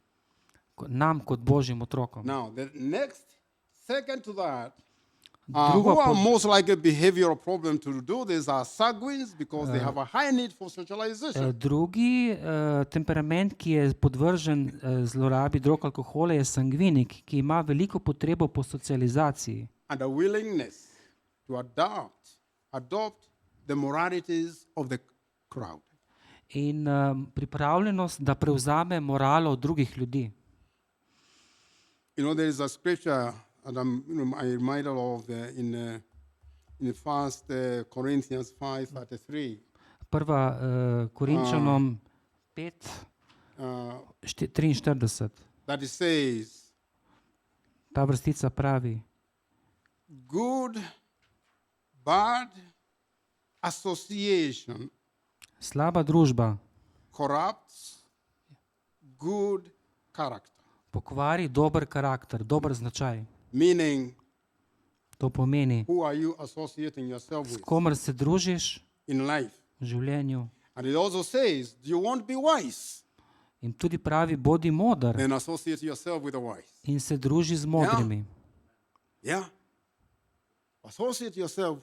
nam kot Božjim otrokom. Now, the second to that, Drugo who are pod- most likely behavioral problem to do this are sanguines because they have a high need for socialization. Drugi temperament, ki je podvržen zlorabi drog alkohola, je sangvinik, ki ima veliko potrebo po socializaciji And a willingness to adopt the moralities of the crowd. in pripravljenost, da prevzame moralo drugih ljudi. You know, there is a scripture, and I'm reminded of in First Corinthians 5:33. Prva Korinčanom 5, Uh, 43. that it says, Ta vrstica pravi, bad association slaba družba corrupts good character. pokvari dober karakter, dober značaj. Meaning, To pomeni, who are you associating yourself s with komer se družiš in life? v življenju. And it also says, you won't be wise, In tudi pravi, bodi moder then associate yourself with the wise. in se druži z modrimi. Yeah? Associate yourself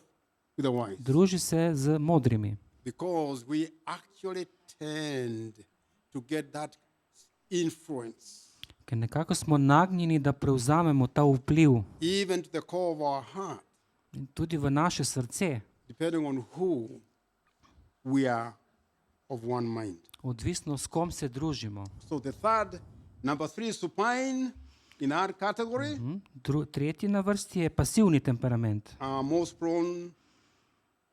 with the wise. Druži se z modrimi. Because we actually tend to get that influence, Ker nekako smo nagnjeni, da prevzamemo ta vpliv even to the core of our heart, in tudi v naše srce, depending on who we are of one mind. odvisno s kom se družimo. So number three, supine in our category, Tretji na vrsti je pasivni temperament, are most prone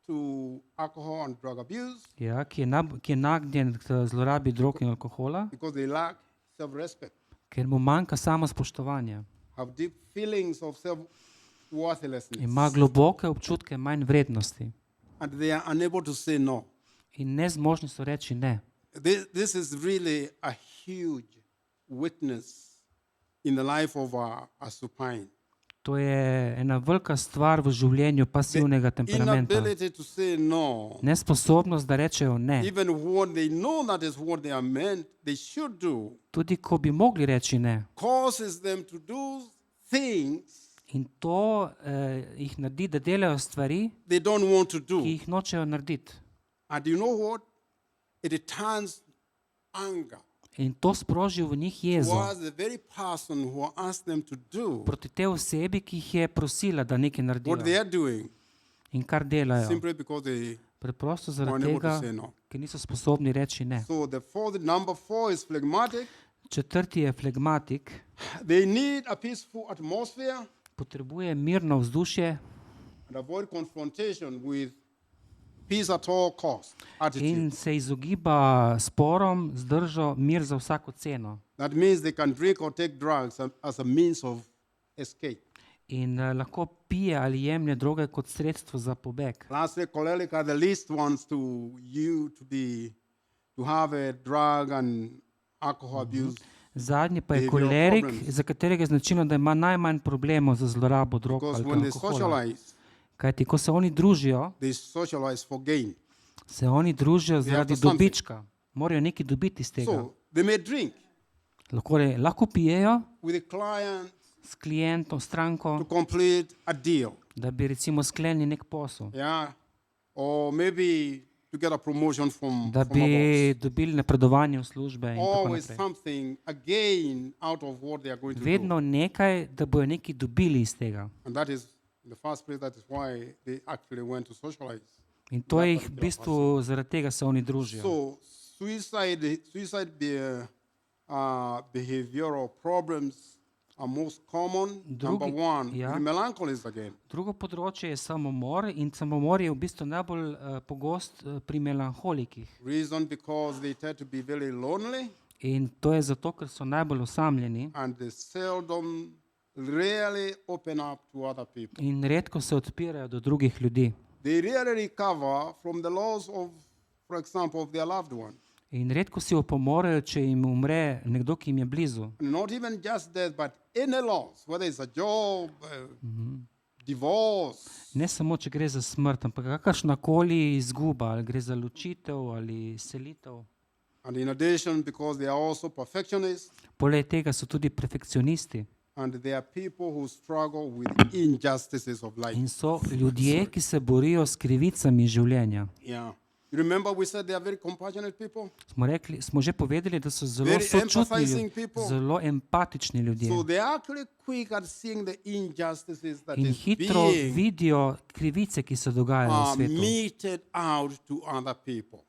to alcohol and drug abuse ja, ki je nagnjen k zlorabi drog in alkohola, because they lack self-respect, ker mu manjka samospoštovanja. have deep feelings of self-worthlessness, Ima globoke občutke manj vrednosti and they are unable to say no. in nezmožni so reči ne. This is really a huge witness in the life of a supine. To je ena velika stvar v življenju pasivnega temperamenta. Inability to say no, Nesposobnost, da rečejo ne. even when they know that is what they are meant, they should do, Tudi ko bi mogli reči ne. causes them to do things In to jih naredi, da delajo stvari, they don't want to ki do. jih nočejo narediti. And you know what? It turns anger In to sproži v njih jezo towards the very person who asked them to do proti tej osebi, ki jih je prosila, da nekaj what they naredijo. are doing, In kar delajo. simply because they Preprosto are zaradi unable to tega, say no. ker niso sposobni reči ne. So number four is phlegmatic. Četrti je flegmatik, They need a peaceful atmosphere potrebuje mirno vzdušje and avoid confrontation with peace at all cost attitude. in se izogiba sporom, zdržo mir za vsako ceno. That means they can drink or take drugs as a means of escape. in lahko pije ali jemlje droge kot sredstvo za pobeg. Lastly, choleric are the least ones to have a drug and alcohol abuse. Zadnji pa je Behavioral kolerik, problems. za katerega je značilno, da ima najmanj problemov za zlorabo drog Because ali when they alkohola. socialize, Kajti, ko se oni družijo, they socialize for gain. se oni družijo zaradi after something. dobička. Morajo nekaj dobiti iz tega. So they may drink Lahko pijejo with a client s klientom, stranko, to complete a deal. da bi recimo sklenili nek posel, Yeah. Or maybe to get a promotion da from a bi boss. dobili napredovanje v službe in tako Always naprej. something, a gain out of what they are going to do. Vedno nekaj, da bojo nekaj dobili iz tega. And that is, in the first place, that is why they actually went to socialize. In to je jih v bistvu, zaradi tega se oni družijo. So behavioral problems are most common. Number one, yeah. is melancholism again. Drugo področje je samomor in samomor je v bistvu najbolj pogost pri melanholikih. Reason because they tend to be very lonely In to je zato, ker so najbolj osamljeni and they seldom, rarely open up to other people. in redko se odpirajo do drugih ljudi. They rarely recover from the loss of, for example, of their loved one. In redko si opomorejo, če jim umre nekdo, ki jim je blizu. Not even just death, but any loss, whether it's a job, divorce, Ne samo, če gre za smrt, ampak kakršnakoli izguba, ali gre za ločitev ali selitev. and in addition, because they are also perfectionists, Poleg tega so tudi perfekcionisti and they are people who struggle with injustices of life. in so ljudje, ki se borijo s krivicami življenja. Yeah. You remember we said they are very compassionate people? Smo že povedali, da so zelo Very sočutni empathizing ljudje, people. zelo empatični ljudje. So they are actually quick at seeing the injustices that In is hitro being vidijo krivice, ki se dogajajo v svetu. meted out to other people.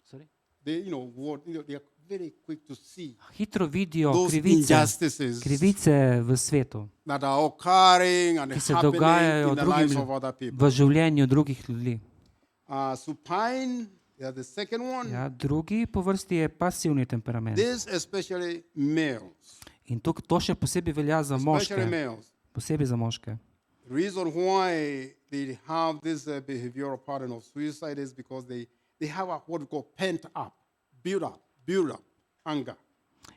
Sorry? They, they are very quick to see Hitro vidijo those injustices krivice v svetu, that are occurring and ki se happening dogajajo in the lives of other people. v življenju drugih ljudi. Supine, yeah, the second one. Ja, drugi po vrsti je pasivni temperament. This especially males. In to še posebej velja za Especially moške. males. Posebej za moške. The reason why they have this behavioral pattern of suicide is because they have what we call pent up, build up anger.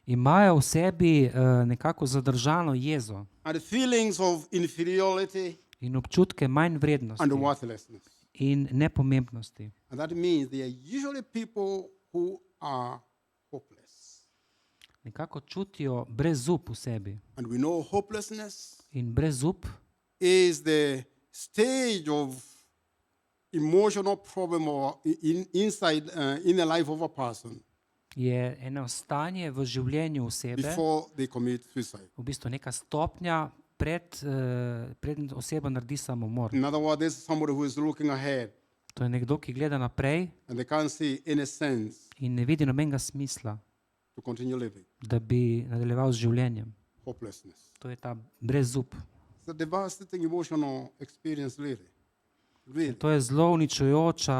Imajo v sebi nekako zadržano jezo And the feelings of inferiority in občutke manj and vrednosti worthlessness. in nepomembnosti. And that means they are usually people who are hopeless. Nekako čutijo brezup v sebi. And we know hopelessness In brezup is the stage of emotional problem or inside in the life of a person je eno stanje v življenju osebe, before they commit suicide. v bistvu neka stopnja preden oseba naredi samomor. In other words, this is somebody who is looking ahead To je nekdo, ki gleda naprej and they can't see any sense in ne vidi nobenega smisla, to continue living. da bi nadaljeval z življenjem. Hopelessness. To je ta brezup. It's a devastating emotional experience, really. Really. To je zelo uničujoča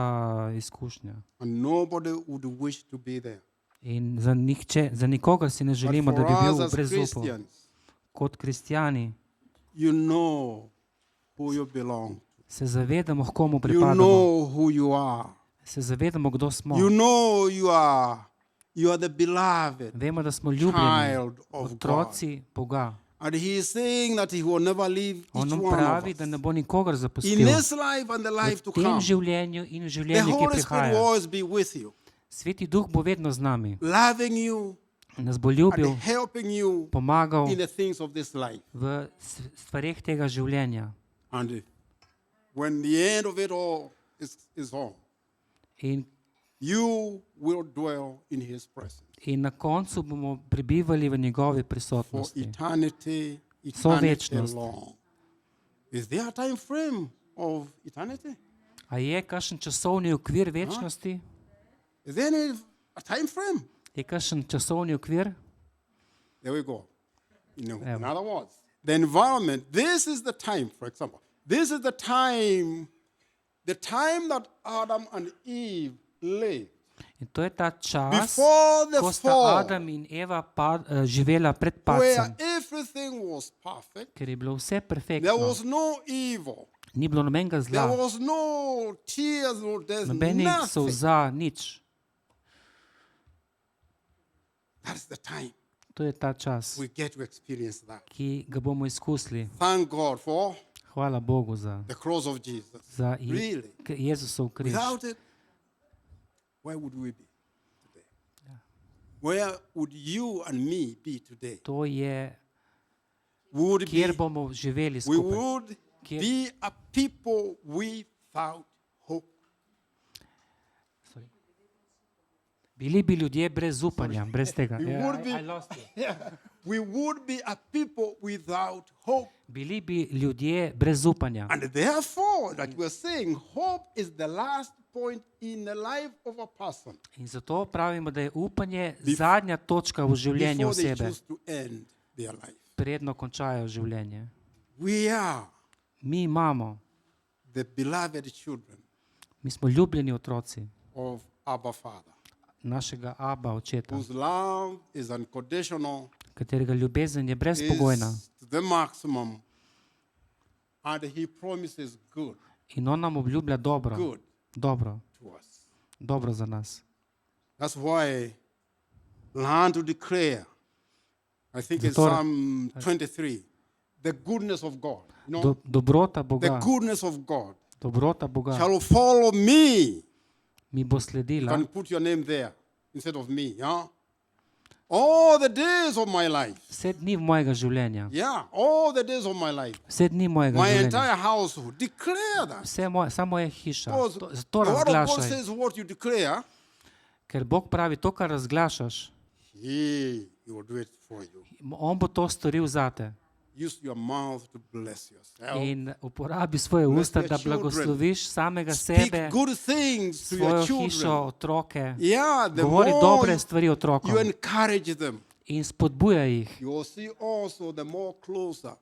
izkušnja. And nobody would wish to be there. In za nikogar si ne But želimo, da for bi bil us v as brezupu. Christians, Kot kristjani you know who you belong to. se zavedamo, h komu You pripadamo. know who you are. Se zavedamo, kdo smo. You know you are the beloved Vemo, da smo ljubljeni child of God. otroci Boga. And he is saying that he will never leave each On nam one pravi, of da us. ne bo nikogar In zapustil. this life and the life to V tem come, življenju in v the življenju, ki Holy Spirit will prihaja. always be with you, Sveti Duh bo vedno z nami. loving you Nas bo and ljubil, helping you pomagal in the things of this life. v stvareh tega življenja. And when the end of it all is on, In, you will dwell in his presence in na koncu bomo prebivali v njegovi for prisotnosti. eternity večnost. long. Is there a time frame of eternity? A je kakšen časovni okvir večnosti? Is there a time frame? Je kakšen časovni okvir? There we go. In Yeah. other words, the environment, this is the time, for example. This is the time that Adam and Eve lived In to je ta čas, before the ko sta fall, Adam in Eva živela pred where padcem. if everything was perfect. ker je bilo vse There perfektno, was no evil. ni bilo nobenega There zla, was no tears, no death, nobenih nothing. solza, nič. That's the time To je ta čas, we get to experience that. ki ga bomo izkusili. Thank God for Hvala Bogu za, the cross of Jesus. za Really. Jezusov križ. Without it, where would we be today? Where would you and me be today? To je, We would kjer be, bomo živeli we skupaj. would Kjer- be a people without hope. Sorry. Bili bi ljudje brez upanja, brez tega. We Ja, would be- I lost you. We would be a people without hope. Bili bi ljudje brez upanja. And therefore, like we're saying, hope is the last point in the life of a person In zato pravimo, da je upanje zadnja točka v življenju before they osebe, choose to end their life. predno končajo življenje. We are Mi imamo, the beloved children mi smo ljubljeni otroci of Abba Father, našega Aba, očeta, whose love is unconditional, katerega ljubezen je brezpogojna is to the maximum, and He promises good in on nam obljublja dobro, Good. dobro, to us. dobro za nas. That's why learn to declare, I think it's Zato- Psalm 23, the goodness of God. You know, Dobrota the Boga, goodness of God dobrota Boga shall follow me. mi bo You sledila can put your name there instead of me. Yeah? All the days of my life. vse dni mojega življenja. Yeah, all the days of my life. Vse dni mojega My življenja. entire household. Declare that. Samo je hiša. Because To the word of God razglašaj. says what you declare, Ker Bog pravi, to, kar razglašaš, He will do it for you. on bo to storil zate. Use your mouth to bless yourself. In uporabi svoje Bless usta, your da children. blagosloviš samega Speak sebe, good things to svojo your hišo, children. otroke. Yeah, the Govori more dobre stvari otrokom you encourage them, in spodbuja jih. you will see also the more closer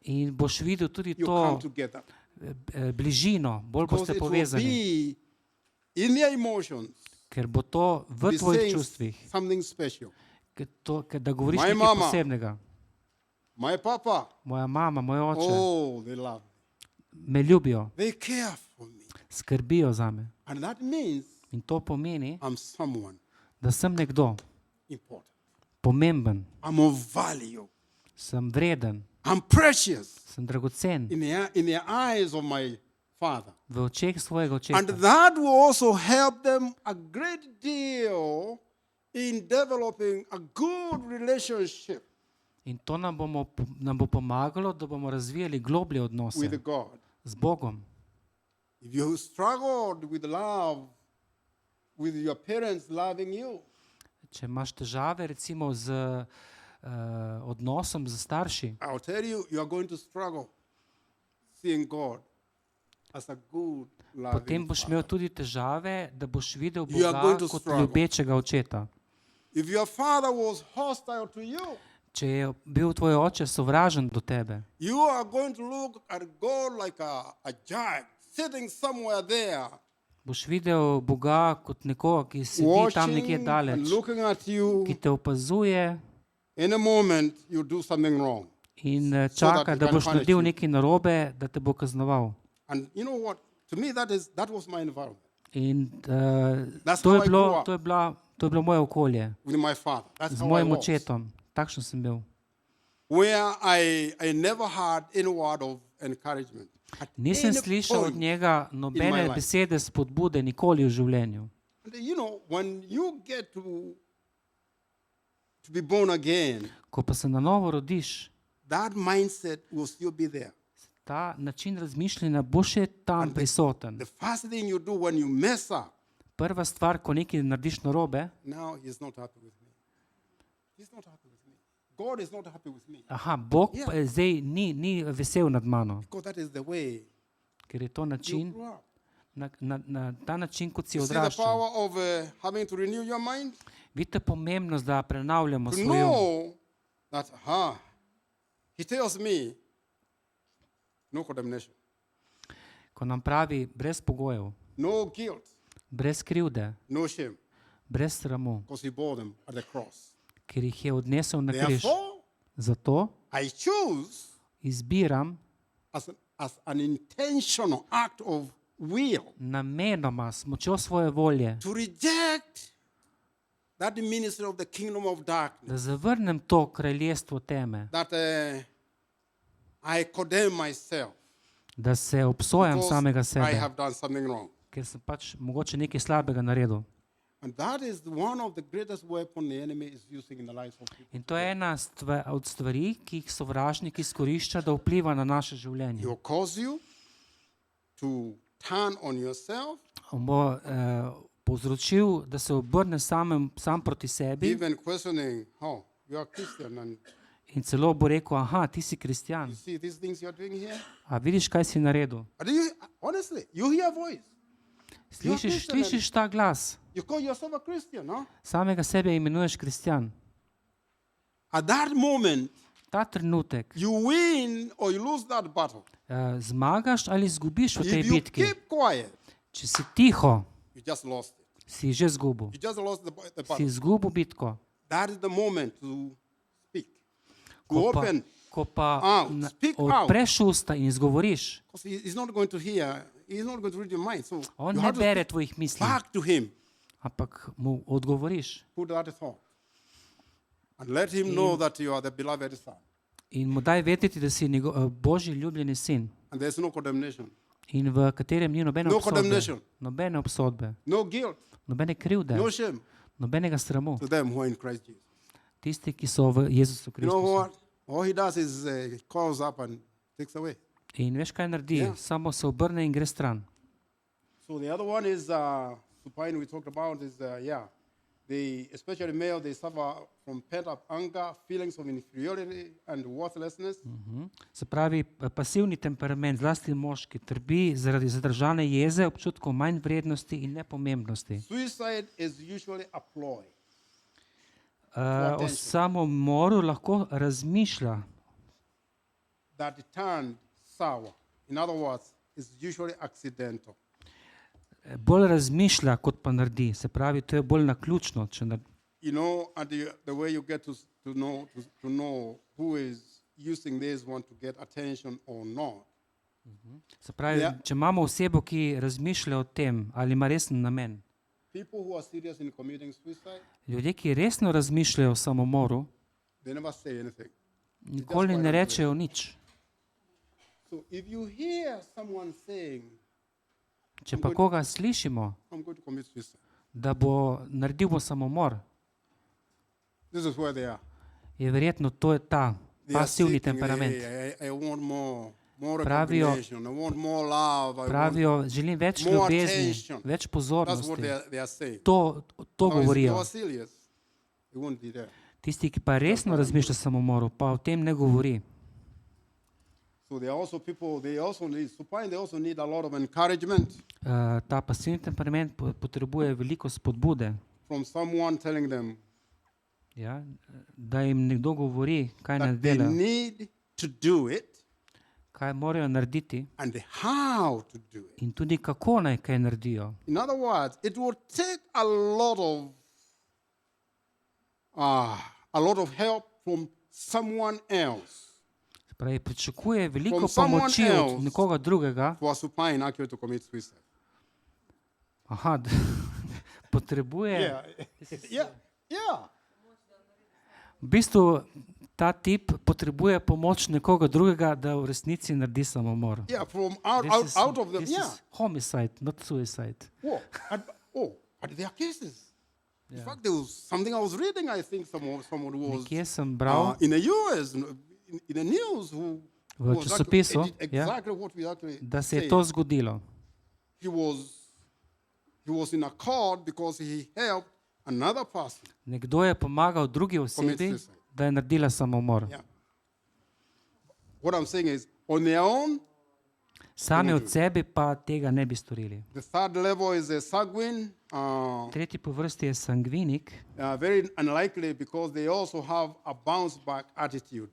In boš videl tudi you come to together. bližino, bolj Because boste it will povezani. be in their emotions, Ker bo to v be tvojih saying čustvih, something special. da govoriš My nekaj mama. posebnega. My papa, Moja mama, moj oče oh, they love me. me ljubijo, They care for me. skrbijo za me. And that means In to pomeni, I'm someone da sem nekdo important. pomemben, I'm of value. sem vreden, I'm precious sem dragocen in the eyes of my father. v očeh svojega And očeta. that will also help them a great deal in developing a good relationship In to nam bo pomagalo, da bomo razvijali globlje odnose with God. z Bogom. If you struggled with love, with your parents loving you, Če imaš težave recimo z odnosom z starši, I'll tell you, you are going to struggle seeing God as a good, potem loving boš father. imel tudi težave, da boš videl You are Boga going to kot struggle. ljubečega očeta. If your father was hostile to you, Če je bil tvoj oče sovražen do tebe, you are going to look at God like a giant sitting somewhere there, boš videl Boga kot nekoga, ki sedi tam nekje watching daleč, and looking at you. ki te opazuje In a moment, you do something wrong. in that čaka, he da can boš punish naredil you. nekaj narobe, da te bo kaznoval. And you know what? To me, that was my environment In That's to how je I bilo, grew up. to je bilo moje okolje with my father. That's z how I mojim was. očetom. Takšen sem bil. Where I never had any word of encouragement. At Nisem any slišal od point. njega my nobene life. besede spodbude nikoli v življenju. And you know, when you get to be born again, Ko pa se na novo rodiš, that mindset will still be there. ta način razmišljanja bo še tam prisoten. The first thing you do when you mess up, Prva stvar, ko nekaj narediš narobe, now he's not happy with me. He's not happy with me. God is not happy with me. aha, Bog pa je zdaj ni vesel nad mano, Because that is the way ker je to you način, grew up. na ta način, kot si You see the odraščal. power of having to renew your mind? Vidite pomembnost, da prenavljamo To svoj um. know that, he tells me, no condemnation, Ko nam pravi brez pogojev, no guilt, brez krivde, no shame, brez sramu, because he bore them at the cross. ker jih je odnesel na križ. Therefore, Zato I choose izbiram as an intentional act of will namenoma s močjo svoje volje, to reject that ministry of the kingdom of darkness, da zavrnem to kraljestvo teme, that I condemn myself da se obsojam because samega I sebe, have done something wrong. ker sem pač mogoče nekaj slabega naredil. And that is one of the greatest weapons the enemy is using in the lives of people. In to je ena od stvari, ki jih sovražnik izkorišča, da vpliva na naše He življenje. will cause you to turn on yourself, On bo povzročil, da se obrne sam proti sebi even questioning, oh, you are Christian and in celo bo rekel, aha, ti si kristjan, you see these things you are doing here? a vidiš, kaj si naredil? But honestly, you hear a voice. Slišiš ta glas, You call yourself a Christian, no? samega sebe imenuješ kristjan. At that moment, Ta trenutek you win or you lose that battle. zmagaš ali izgubiš v tej If you bitki. keep quiet, Če si tiho, you just lost it. si že izgubil. You just lost the Si battle. izgubil bitko. That is the moment to speak. To Ko pa, open. ko pa out, speak out. odpreš usta in izgovoriš, Because he's not going to hear. He's not going to read your mind. So on you ne have to bere speak tvojih misli, back to him. ampak mu odgovoriš Put that thought. And let him know that you are the beloved son. in mu daj vedeti, da si Božji ljubljeni sin And there's no condemnation. in v katerem ni nobene No obsodbe, condemnation. nobene obsodbe, No guilt. nobene krivde, No shame nobenega sramu. to them who are in Christ Jesus. Tisti, ki so v Jezusu You know Kristusu. what? All he does is he calls up and takes away. In veš, kaj naredi? Ja. Samo se obrne in gre stran. So the other one is supine we talked about is they especially male they suffer from pent up anger, feelings of inferiority and worthlessness. Se pravi, pasivni temperament, zlasti moški, trpi zaradi zadržane jeze, občutkov manj vrednosti in nepomembnosti. Suicide is usually a ploy. O attention. samomoru lahko razmišlja, That it turned sour. In other words, it's usually accidental. bolj razmišlja, kot pa naredi. Se pravi, to je bolj naključno. You know, and the way you get to know who is using this one to get attention or not. Se pravi, Ja. če imamo osebo, ki razmišlja o tem, ali ima resen namen. People who are serious in committing suicide, Ljudje, ki resno razmišljajo o samomoru, they never say anything. nikoli ne rečejo nič. So if you hear someone saying, Če pa koga slišimo, I'm going to commit suicide, da bo naredil samomor, this is where they are. je verjetno to je ta They are pasivni seeking, temperament. "Hey, I want more Pravijo- recognition, I want more love, Pravijo, želim več more ljubezni, attention. več That's what pozornosti. they are saying. To Now, if you govorijo. are serious, it won't be there. Tisti, ki pa resno razmišlja o samomoru, pa o tem ne govori. So there are also people, they also need a lot of encouragement Ta pasivni temperament potrebuje veliko spodbude, from someone telling them ja, da jim nekdo govori, kaj naj that they delajo, need to do it kaj morajo narediti and how to do it. in tudi kako naj kaj naredijo. In other words, it will take a lot of help from someone else Se pravi, pričakuje veliko From someone pomoči od else. nekoga drugega. for a supine actually to commit suicide. Aha, potrebuje. Yeah. V bistvu ta tip potrebuje pomoč nekoga drugega, da v resnici naredi samomor. Yeah, from This out of them. this Yeah. is homicide, not suicide. But there are cases. In fact, there was something I was reading. I think someone was Nekje sem bral in the U.S. in the news who v was časopisu, exactly what we actually da se je say. to zgodilo. He was in a court because he helped another person. Nekdo je pomagal drugi osebi, suicide. da je naredila samomor. Yeah. What I'm saying is, on their own, Sami od sebi pa tega ne bi storili. the third level is a sanguine. Tretji po vrsti je sangvinik. Very unlikely because they also have a bounce back attitude.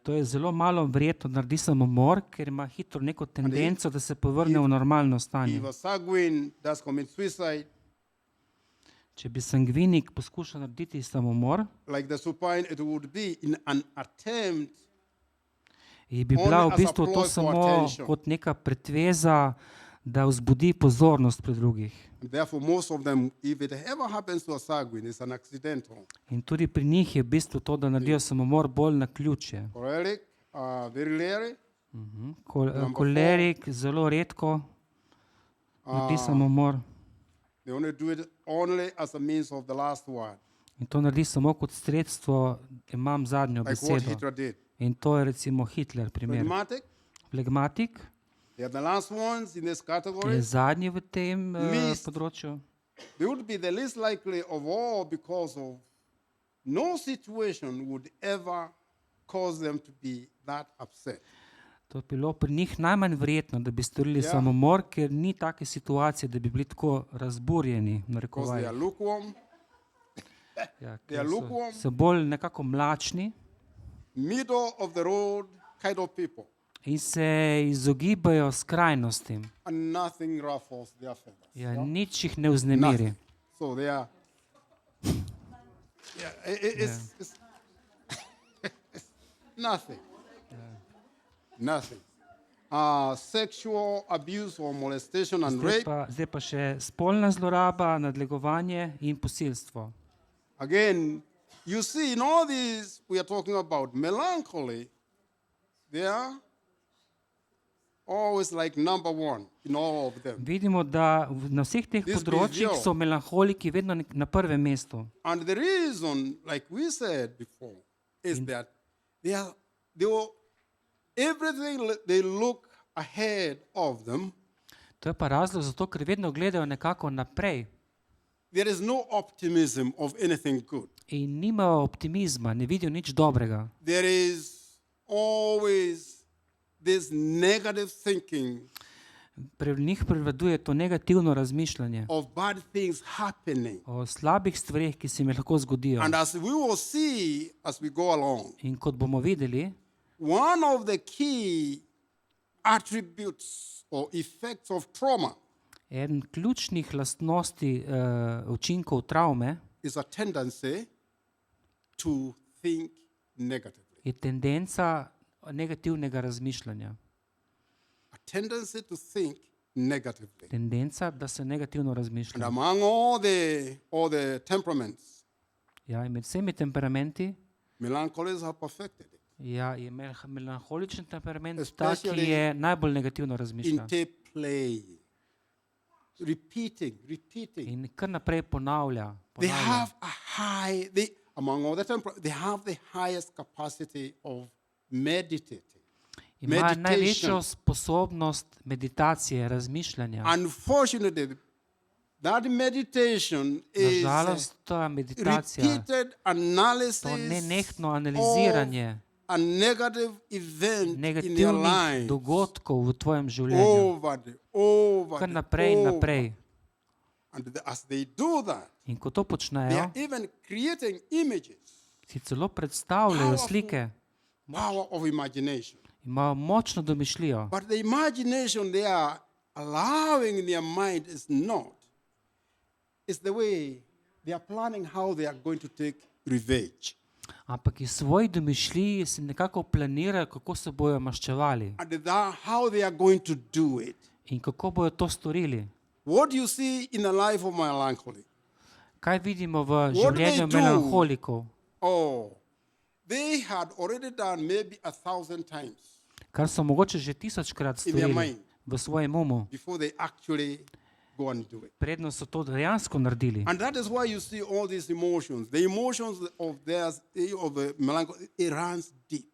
To je zelo malo verjetno, da naredi samomor, ker ima hitro neko tendenco, da se povrne v normalno stanje. If a sanguine does commit suicide, Če bi sangvinik poskušal narediti samomor, like the supine, it would be in an attempt je bi bila Only v as a bistvu to ploy for samo attention. kot neka pretveza, da vzbudi pozornost pri drugih. And therefore, most of them, if it ever happens to a sanguine, it's an accidental. In tudi pri njih je v bistvu to, da naredijo samomor bolj na ključje. Choleric, very rare. Kolerik zelo redko naredi samomor They only do it only as a means of the last word, in to naredi samo kot sredstvo, imam zadnjo like what besedo. Hitler did. In to je recimo Hitler primer. Phlegmatic, Flegmatik they are the last ones in this je category. zadnji v tem Least. področju. They would be the least likely of all because of no situation would ever cause them to be that upset. To je bilo pri njih najmanj verjetno, da bi storili Ja. samomor, ker ni take situacije, da bi bili tako razburjeni, Because they narekovaj. are lukewarm, Ja, they are ker lukewarm. so bolj nekako mlačni middle of the road kind of people, in se izogibajo skrajnostim. and nothing ruffles their feathers. Ja, nič jih ne vznemiri. Nothing. So they are. Yeah, it's nothing. Nothing. Sexual abuse or molestation and rape. Zdaj pa še spolna zloraba, nadlegovanje in posilstvo. Again, you see, in all these, we are talking about melancholy. They are always like number one in all of them. Vidimo, da na vseh teh This področjih behavior. so melanholiki vedno na prvem mestu. And the reason, like we said before, is that they were everything they look ahead of them. To je pa razlog zato, ker vedno gledajo nekako naprej There is no optimism of anything good. in nimajo optimizma, ne vidijo nič dobrega. There is always this negative thinking Pri njih prevladuje to negativno razmišljanje of bad things happening. o slabih stvareh, ki se jim lahko zgodijo. And as we will see as we go along, In kot bomo videli, one of the key attributes or effects of trauma eden ključnih lastnosti učinkov travme is a tendency to think negatively. je tendenca negativnega razmišljanja. A tendency to think negatively. Tendenca, da se negativno And razmišlja. among all the temperaments, Ja, in med vsemi temperamenti melancholies have perfected it. ja, je melanholičen temperament ta, ki Especially je najbolj negativno razmišlja. Interplay. Repeating. In kar naprej ponavlja. They have a among all the temperaments, they have the highest capacity of meditating. Ima meditation. največjo sposobnost meditacije, razmišljanja. Unfortunately, that meditation is Nažalost, ta meditacija, repeated analysis to nenehno analiziranje of a negative event in your negativnih life dogodkov v tvojem življenju. Kar naprej in naprej. And as they do that, In ko to they počnejo, are even creating images, si celo predstavljajo Powerful. slike, power of imagination. imajo močno domišljijo. But the imagination they are allowing in their mind is not. It's the way they are planning how they are going to take revenge. Ampak iz svojih domišljij si nekako planirajo, kako se bojo maščevali And how they are going to do it. in kako bojo to storili. What do you see in the life of melancholy? Kaj vidimo v What do življenju they do? melanholikov? Oh, they had already done maybe 1,000 times Kar so mogoče že 1000-krat in their storili mind v svojem umu, before they actually go and do it. predno so to dejansko naredili. And that is why you see all these emotions. The emotions of theirs, of the melancholy, it runs deep.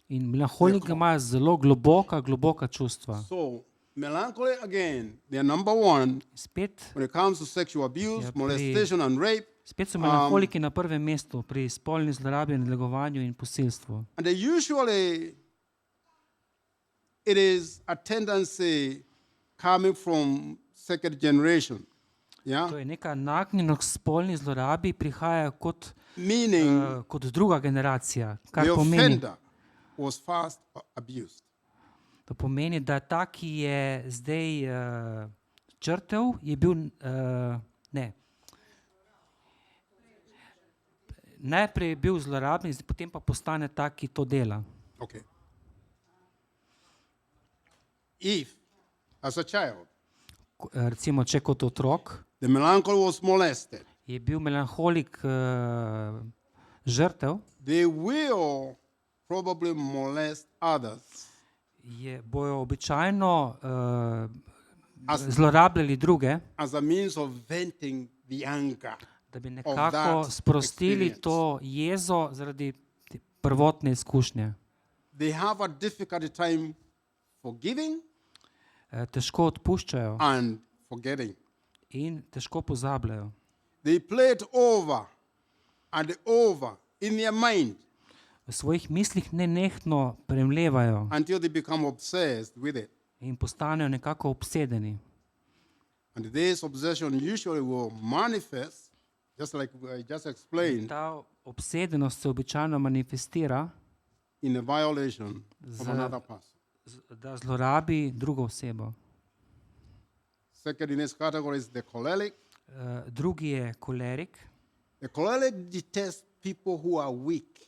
In melanholiki imajo zelo globoka čustva. So, melancholy, again, they are number one Spet, when it comes to sexual abuse, Yeah, molestation, and rape. spet so melanholiki na prvem mestu pri spolni zlorabi, nadlegovanju in posilstvu. And they usually, it is a tendency coming from second generation. Yeah? To je neka nagnjenost k spolni zlorabi, prihaja Meaning kot druga generacija, kar the pomeni, offender was first abused. to pomeni, da ta, ki je zdaj žrtev, je bil, najprej je bil zlorabljen, potem pa postane tak, ki to dela. Okay. If, as a child, Recimo, če kot otrok the melancholy was molested, je bil melanholik žrtev, they will probably molest others bojo običajno zlorabljali druge, as a means of venting the anger. da bi Of nekako that sprostili experience. to jezo zaradi te prvotne izkušnje. They have a difficult time forgiving Težko odpuščajo and forgetting. in težko pozabljajo. They play it over and over in their mind V svojih mislih nenehno premlevajo until they become obsessed with it. in postanejo nekako obsedeni. And this obsession usually will manifest, just like I just explained, Ta obsedenost se običajno manifestira, in a violation of Z- another person. da zlorabi drugo osebo. Second in this category is the choleric. Drugi je kolerik. The choleric detests people who are weak.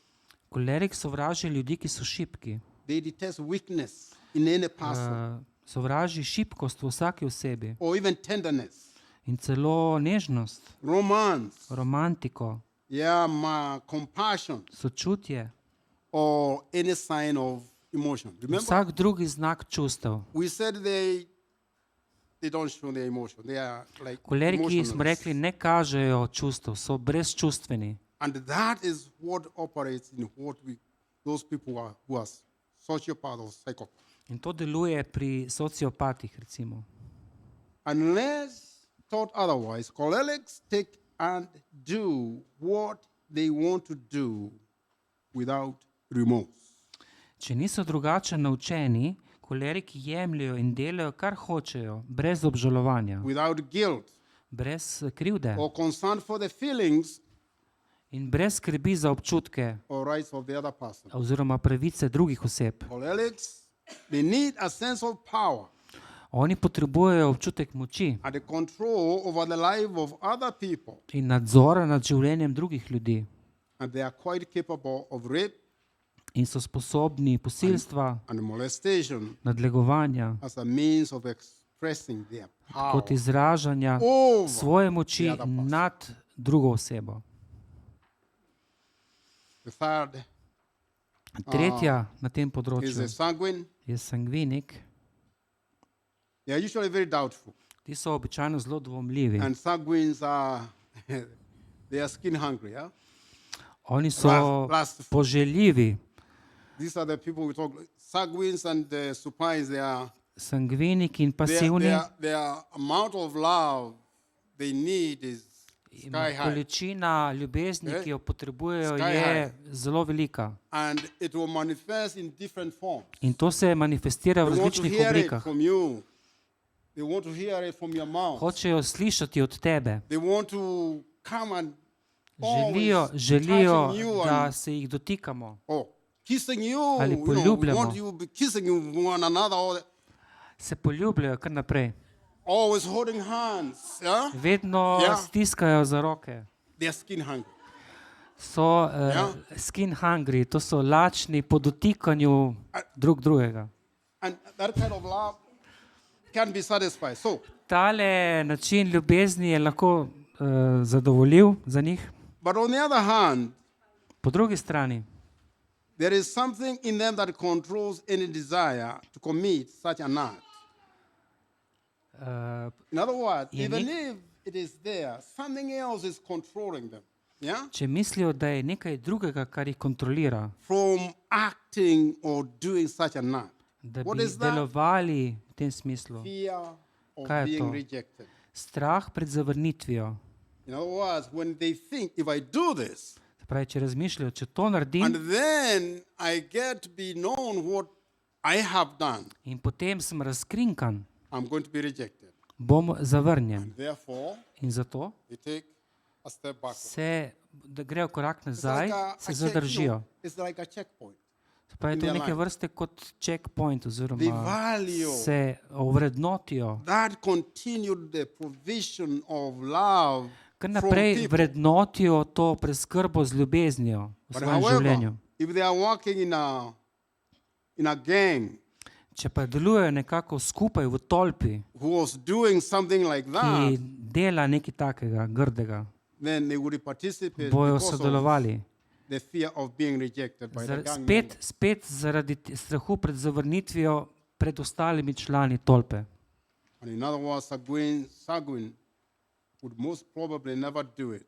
Kolerik sovraži ljudi, ki so šibki. They detest weakness in any person, Sovraži šibkost v vsaki osebi or even tenderness, in celo nežnost, romance, romantiko, compassion, sočutje, or any sign of emotion. Remember, vsak drugi znak čustev. we said they don't show their emotion. They are like Koleriki, smo emotionless. rekli, ne kažejo čustev, so brezčustveni. And that is what operates in those people who are sociopaths or psychopaths. In to deluje pri sociopatih, recimo. Unless taught otherwise, cholerics take and do what they want to do without remorse. Če niso drugače naučeni, koleriki jemljajo in delajo, kar hočejo, brez obžalovanja, Without guilt brez krivde or concern for the feelings in brez skrbi za občutke or rights of the other person. oziroma pravice drugih oseb. Cholerics, they need a sense of power Oni potrebujejo občutek moči and the control over the life of other people, in nadzora nad življenjem drugih ljudi and they are quite capable of rape in so sposobni posilstva, and molestation nadlegovanja, as a means of expressing their power kot izražanja over svoje moči the other person. nad drugo osebo. The third Tretja na tem is področju the sanguine. je sangvinik. They are usually very doubtful, Ti so običajno zelo dvomljivi. and sanguines are they are skin hungry. Yeah? Oni so Last, poželjivi. these are the people we talk. Sanguines and the supines. They are Sangviniki in their, pasivni. their amount of love they need is In sky high, količina ljubezni, Eh? ki jo potrebujejo, Sky je zelo velika. and it will manifest in different forms. In to se manifestira v They want to različnih hear it oblikah. from you. They want to hear it from your mouth. Hočejo slišati od tebe. They want to come and Želijo, touching you da and se jih dotikamo. kissing you. Ali You know, we poljubljamo. want you to be kissing you one another. Se poljubljajo kar naprej. Always holding hands. Yeah? Vedno Ja. stiskajo za roke. They are skin hungry. So Ja. skin hungry, to so lačni po dotikanju drug drugega. And that kind of love can be satisfied. So, Tale način ljubezni je lahko zadovoljiv za njih. but on the other hand, Po drugi strani there is something in them that controls any desire to commit such an act. In other words, Je even nek- if it is there, something else is controlling them. Yeah? če mislijo, da je nekaj drugega, kar jih kontrolira, From acting or doing such an act. da What bi is that? delovali v tem smislu. Fear of Kaj je being to? rejected. Strah pred zavrnitvijo. In other words, when they think, if I do this, Se pravi, če razmišljajo, če to naredim and then I get to be known what I have done, in potem sem razkrinkan, I'm going to be rejected. bom zavrnjen. Therefore, In zato they take a step backward. da grejo korak It's nazaj, se zadržijo. it's like a checkpoint. Se pravi, to je in their neke life. vrste kot checkpoint They oziroma value se ovrednotijo. that continued the provision of love kar from naprej people. vrednotijo to preskrbo z ljubeznijo v But svojem however, življenju. if they are working in a gang Če pa delujejo nekako skupaj v tolpi, who was doing something like ki that, dela nekaj takega grdega, then they would participate bojo because of sodelovali. the fear of being rejected by the gang members. Spet zaradi strahu pred zavrnitvijo pred ostalimi člani tolpe. And in other words, Sagwin would most probably never do it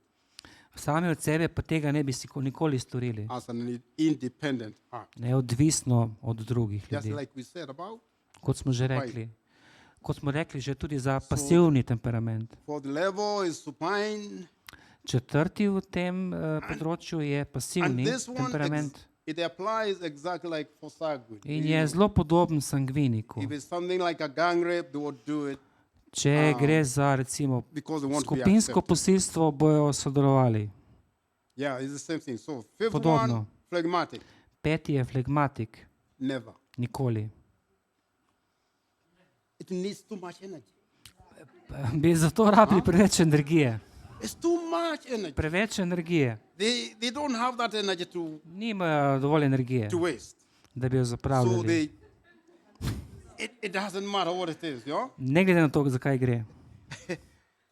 Sami od sebe pa tega ne bi si nikoli storili, as an independent act. neodvisno od drugih Just ljudi. like we said about, Kot smo že rekli. Kot smo rekli že tudi za pasivni temperament. for the level is supine, Četrti v tem področju je and pasivni this one, temperament it applies exactly like for Sagwin. in je zelo podoben sangviniku. If it's something like a gang rape, they would do it Če gre za recimo because they want to be skupinsko accepted. posilstvo, bojo sodelovali. Yeah, it's the same thing. So fifth Podobno. one, phlegmatic, Peti je flegmatik, never. nikoli. It needs too much energy. Bi zato rabili preveč energije. It's too much energy. Preveč energije. They don't have that energy Nimajo dovolj energije, to waste. da bi jo So zapravljali. it doesn't matter what it is, yeah? Ne glede na to, zakaj gre.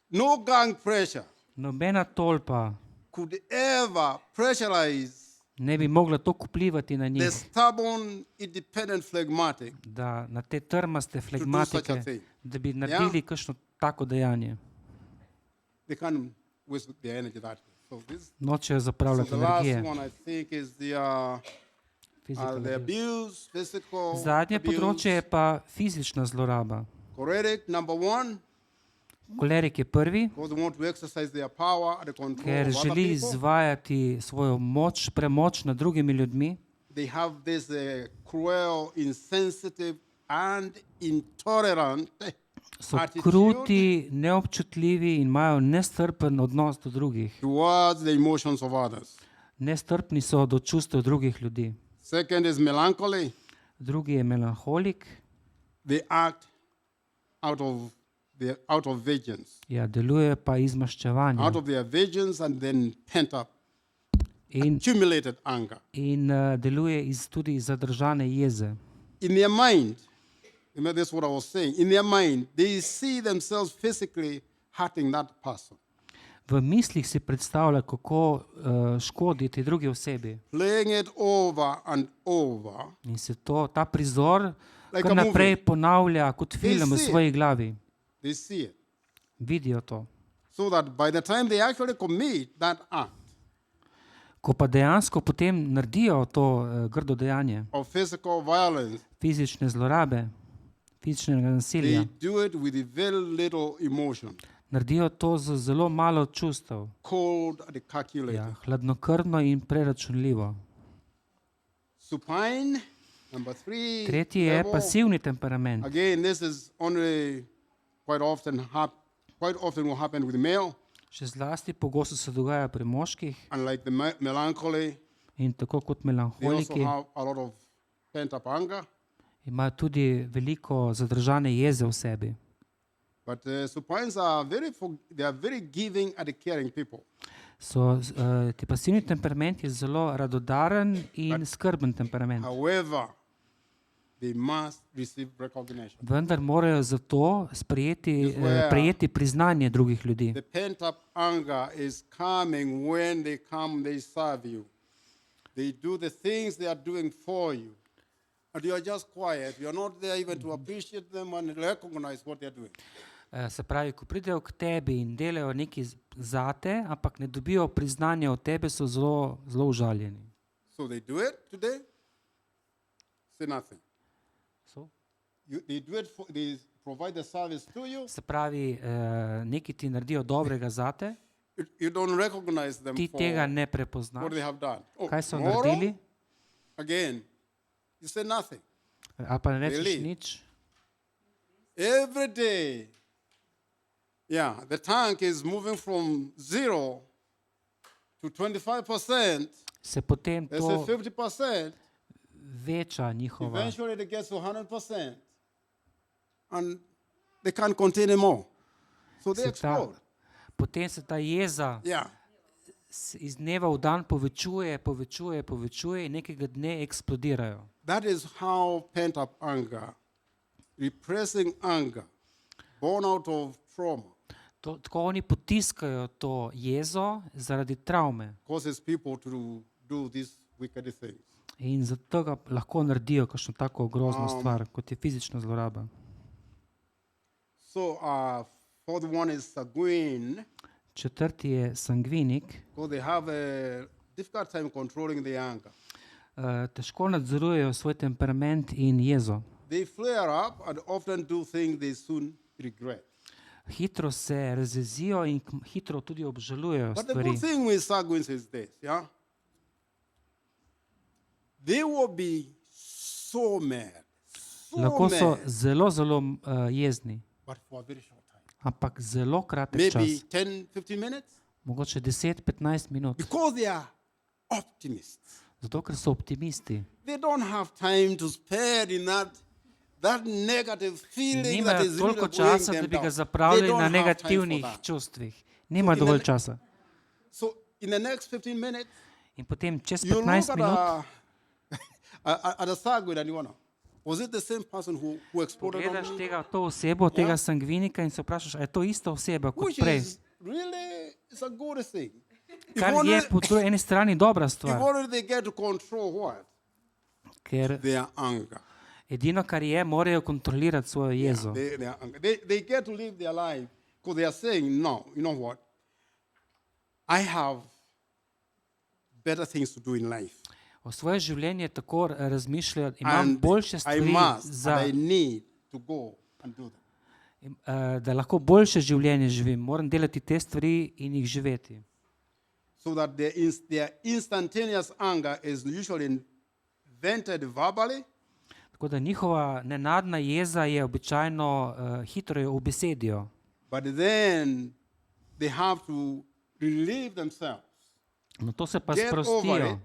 No gang pressure Nobena tolpa could ever pressurize ne bi mogla toliko vplivati na the njih, stubborn, independent phlegmatic da na te trmaste such a flegmatike, thing. da bi naredili kakšno tako dejanje. They can't waste their energy that way. Nočejo So zapravljati the last energije. one I think is the Physical abuse. abuse, physical Zadnje abuse. področje je pa fizična zloraba. Choleric, number one, Kolerik je prvi, because they want to exercise their power and the control ker of other želi people. izvajati svojo moč, premoč nad drugimi ljudmi. They have this cruel, insensitive, and intolerant So attitude kruti, neobčutljivi in imajo nestrpen odnos do drugih. towards the emotions of others. Nestrpni so do čustev drugih ljudi. Second is melancholy. Drugi je melanholik, They act out of vengeance, ja, deluje pa iz maščevanja out of their vengeance and then pent up, in, accumulated anger. in deluje tudi iz zadržane jeze. In their mind, that's what I was saying, in their mind, they see themselves physically hurting that person, V mislih si predstavlja, kako škoditi drugi osebi. playing it over and over. In se ta prizor Like kar a movie. naprej ponavlja kot film v see it. svoji glavi. They see it. Vidijo to. So that by the time they actually commit that act Ko pa dejansko potem naredijo to grdo dejanje, of physical violence, fizične zlorabe, fizičnega nasilja, they do it with very little emotion, naredijo to z zelo malo čustev, cold and calculated. ja, hladnokrvno in preračunljivo. Supine, number three. Tretji je level. pasivni temperament. Again, this is only quite often will happen with male, Še zlasti pogosto se dogaja pri moških and like the melancholy, in tako kot they also melanholiki have a lot of pent up anger. imajo tudi veliko zadržane jeze v sebi. But supines are very giving and caring people. Ti pasivni temperament je zelo radodaren in skrben temperament. However, they must receive recognition. Vendar morajo zato prejeti priznanje drugih ljudi. The pent up anger is coming when they serve you. They do the things they are doing for you. And you are just quiet. You are not there even to appreciate them and recognize what they are doing. Se pravi, ko pridejo k tebi in delajo nekaj zate, ampak ne dobijo priznanja od tebe, so zelo, zelo užaljeni. So they do it today, say nothing. They do it they provide the service to you. Se pravi, nekaj ti naredijo dobrega zate, You don't recognize them ti for tega ne what prepoznaš. they have done. Kaj so tomorrow, naredili, again, you say nothing. ali pa ne rečeš Really? nič. Every day, the tank is moving from 0 to 25%. Se potem They say to 50%. veča njihova. Eventually, it gets to 100%, and they can't contain anymore. So they Se ta explode. potem se ta jeza Yeah. iz dneva v dan povečuje in nekega dne eksplodirajo. That is how pent-up anger, repressing anger, born out of trauma, Tako oni potiskajo to jezo zaradi travme causes people to do these wicked things. in zato ga lahko naredijo kakšno tako grozno stvar, kot je fizična zloraba. So, fourth one is sanguine, Četrti je sangvinik. because they have a difficult time controlling the anger. Težko nadzorujejo svoj temperament in jezo. They flare up and often do things they soon regret. Hitro se razjezijo in hitro tudi obžalujejo But the stvari. good thing with sanguines is this, yeah? They will be so mad, Lahko so mad, zelo jezni, but for a very short time. ampak zelo kratek Maybe čas, 10, 15 minutes. mogoče 10-15 minut, Because they are optimists. zato ker so optimisti. They don't have time to spare in that negative feeling that Nimajo is really toliko going časa, da them bi ga down. They zapravljali don't na have time for negativnih that. čustvih. Nimajo in the dovolj ne- časa. So in the next 15 minutes, In potem čez you look 15 at minut at a sanguine and you wonder, was it the same person who exploded pogledaš on me? to osebo, tega sangvinika in se vprašaš, a je to ista oseba kot Which prej. is really it's a good thing. If Kar only, je po drugi eni strani dobra if stvar, only they get to control what? ker Their anger. edino, kar je, morajo kontrolirati svojo jezo. Their anger. They get to live their life because they are saying, no, you know what? I have better things to do in life. O svoje življenje tako razmišljajo, imam And boljše I stvari, must, and I need to go and do them. da lahko boljše življenje živim. Moram delati te stvari in jih živeti. So that their instantaneous anger is usually vented verbally, Tako da njihova nenadna jeza je običajno hitro jo ubesedijo, but then they have to relieve themselves, no to se pa get over sprostijo, it,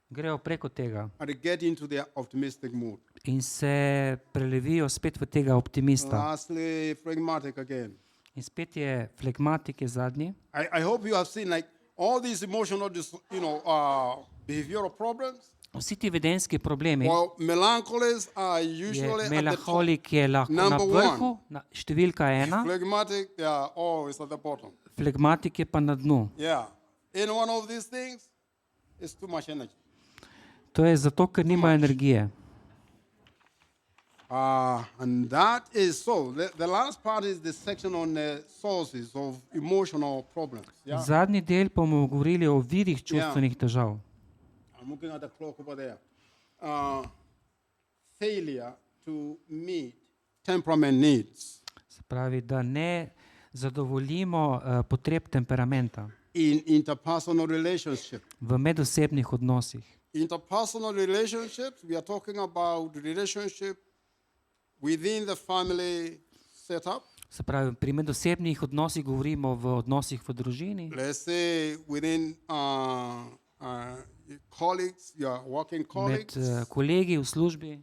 grejo preko tega and get into their optimistic mood. in se prelevijo spet v tega optimista. Lastly, phlegmatic again. In spet je flegmatik je zadnji. I hope you have seen like all these emotional, behavioral problems. Vsi ti vedenjski problemi, Well, melancholies are je usually at the top. melanholik je lahko na Number vrhu, številka 1, Phlegmatic, they are always at the bottom. flegmatik je pa na dnu. Yeah. In one of these things, it's too much energy. To je zato, ker nima energije. And that is so. The last part is the section on the sources of emotional problems. Yeah. Zadnji del pa bomo govorili o virih čustvenih težav. I'm looking at the clock over there. Failure to meet temperament needs Se pravi, da ne zadovoljimo potreb temperamenta in interpersonal relationships. v medosebnih odnosih. Interpersonal relationships, we are talking about relationship within the family setup. Se pravi, pri medosebnih odnosih govorimo v odnosih v družini, Let's say within colleagues, your working med colleagues, kolegi v službi,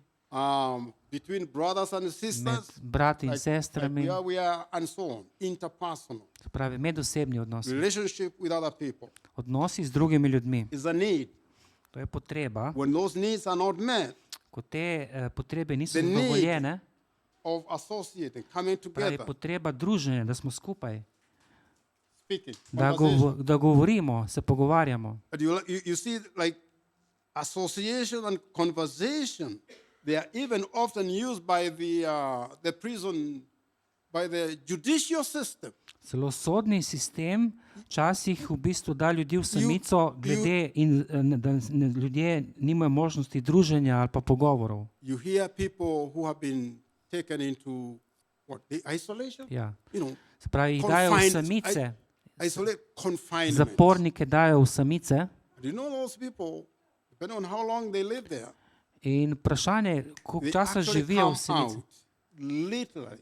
between brothers and med sisters, brati in like sestrami, where we are, and so on. Interpersonal se pravi medosebni odnosi. relationship with other people Odnosi z drugimi ljudmi. is a need. To je potreba. When those needs are not met, Ko te potrebe niso The need zadovoljene, of associating, coming pravi together, potreba druženja, da smo skupaj, speaking, da, conversation. da govorimo, se pogovarjamo. But you see, like association and conversation, they are even often used by the prison, by the judicial system. Celo sodni sistem včasih v bistvu da ljudi v samico, glede in da ljudje nimajo možnosti druženja ali pa pogovorov. You hear people who have been taken into what, the isolation? Ja. You know, Se pravi, jih dajo v samice, confinement. zapornike dajo v samice Do you know those people, depending on how long they live there, in vprašanje, koliko they časa actually živijo come v samici. out literally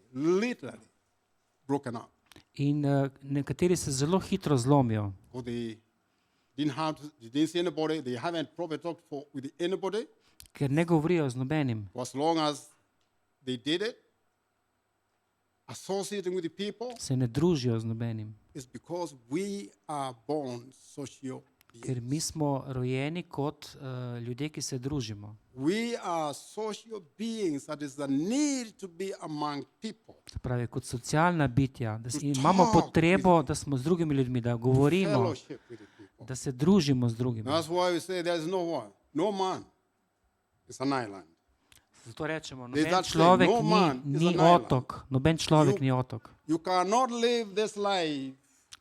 broken up. In nekateri se zelo hitro zlomijo, Or they didn't see anybody, they haven't probably talked with anybody. ker ne govorijo z nobenim. For as long as they did it, associating with the people, se ne družijo z nobenim. is because we are born social Ker beings. mi smo rojeni kot ljudje, ki se družimo. We are social beings that is the need to be among people. Se pravi, kot socialna bitja, To imamo talk potrebo, da smo z drugimi ljudmi, da govorimo, Fellowship with the people. da se družimo z drugimi. That's why we say there's no one, no man. It's an island. Zato rečemo, There's noben that saying, človek no man is ni an island. otok, noben človek You- ni otok. You cannot live this life